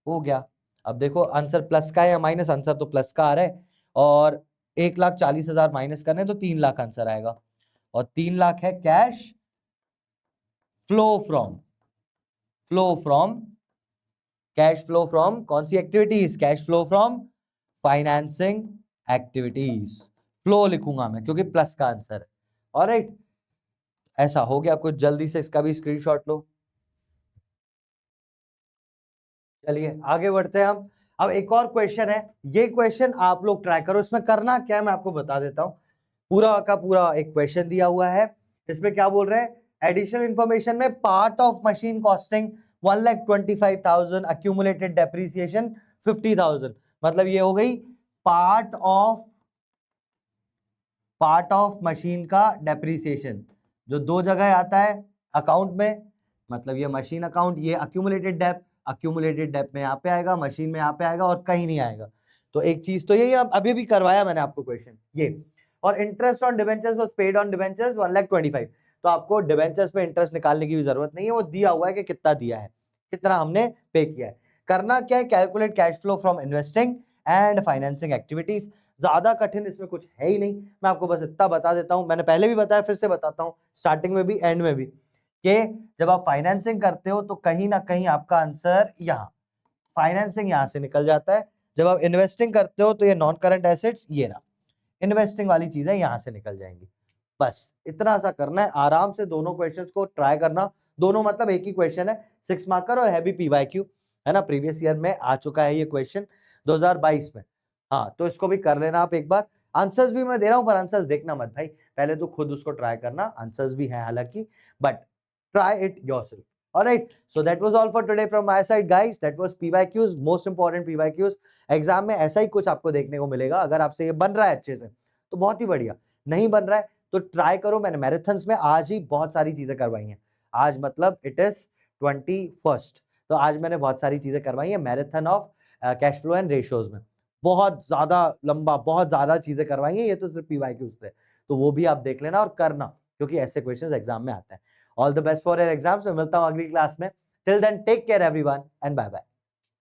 हो गया। अब देखो आंसर प्लस का है या माइनस, आंसर तो प्लस का आ रहा है, और 1,40,000 माइनस करने तो 3 लाख आंसर आएगा, और 3 लाख है cash flow from, flow from, cash flow from कौन सी activities, cash flow from financing activities, flow लिखूंगा मैं क्योंकि प्लस का आंसर है। ऑलराइट, ऐसा हो गया, कुछ जल्दी से इसका भी स्क्रीनशॉट लो। चलिए आगे बढ़ते हैं हम। अब एक और क्वेश्चन है, ये क्वेश्चन आप लोग ट्राई करो, इसमें करना क्या है मैं आपको बता देता हूं। पूरा का पूरा एक क्वेश्चन दिया हुआ है, इसमें क्या बोल रहे हैं, एडिशनल इंफॉर्मेशन में part of machine costing 1,25,000, accumulated depreciation 50,000, मतलब ये हो गई पार्ट ऑफ मशीन का डेप्रिसिएशन, जो 2 जगह आता है अकाउंट में, मतलब ये मशीन अकाउंट, ये अक्यूमुलेटेड डेप, अक्यूमुलेटेड डेप में यहाँ पे आएगा, मशीन में यहाँ पे आएगा, और कहीं नहीं आएगा। तो एक चीज तो यही, अभी भी करवाया मैंने आपको क्वेश्चन ये। और interest on debentures was paid on debentures 1,25,000, तो आपको डिवेंचर्स पे इंटरेस्ट निकालने की भी जरूरत नहीं है, वो दिया हुआ है कि कितना दिया है, कितना हमने पे किया है। करना क्या है, calculate cash flow from investing and financing activities. ज्यादा कठिन इसमें कुछ है ही नहीं, मैं आपको बस इतना बता देता हूं, मैंने पहले भी बताया फिर से बताता हूं, स्टार्टिंग में भी एंड में भी, कि जब आप फाइनेंसिंग करते हो तो कहीं ना कहीं आपका आंसर यहाँ, फाइनेंसिंग यहां से निकल जाता है। जब आप इन्वेस्टिंग करते हो तो ये नॉन करंट एसेट्स, ये रहा इन्वेस्टिंग वाली चीजें यहां से निकल जाएंगी। बस इतना सा करना है, आराम से दोनों क्वेश्चंस को ट्राई करना, दोनों मतलब एक ही क्वेश्चन है, 6 मार्कर और हैवी पीवाईक्यू है ना, प्रीवियस ईयर में आ चुका है ये क्वेश्चन 2022 में। हाँ, तो इसको भी कर लेना आप एक बार। आंसर्स भी मैं दे रहा हूं पर आंसर्स देखना मत भाई, पहले तो खुद उसको ट्राई करना, आंसर्स भी है हालांकि, but try it yourself. Alright, so that was all for today from my side, guys. That was PYQs, most important PYQs. Exam में ऐसा ही कुछ आपको देखने को मिलेगा. अगर आपसे ये बन रहा है अच्छे से तो बहुत ही बढ़िया, नहीं बन रहा है तो ट्राई करो. मैंने मैराथन्स में आज ही बहुत सारी चीजें करवाई हैं. आज मतलब इट इज 21st, तो आज मैंने बहुत सारी चीजें करवाई है marathon of cash flow and ratios में. बहुत ज्यादा लंबा, बहुत ज्यादा चीजें करवाई हैं. ये तो सिर्फ PYQs थे, तो वो भी आप देख लेना और करना, क्योंकि ऐसे क्वेश्चंस एग्जाम में आते हैं. All the best for your exams. मैं मिलता हूं अगली क्लास में. Till then take care everyone and bye bye.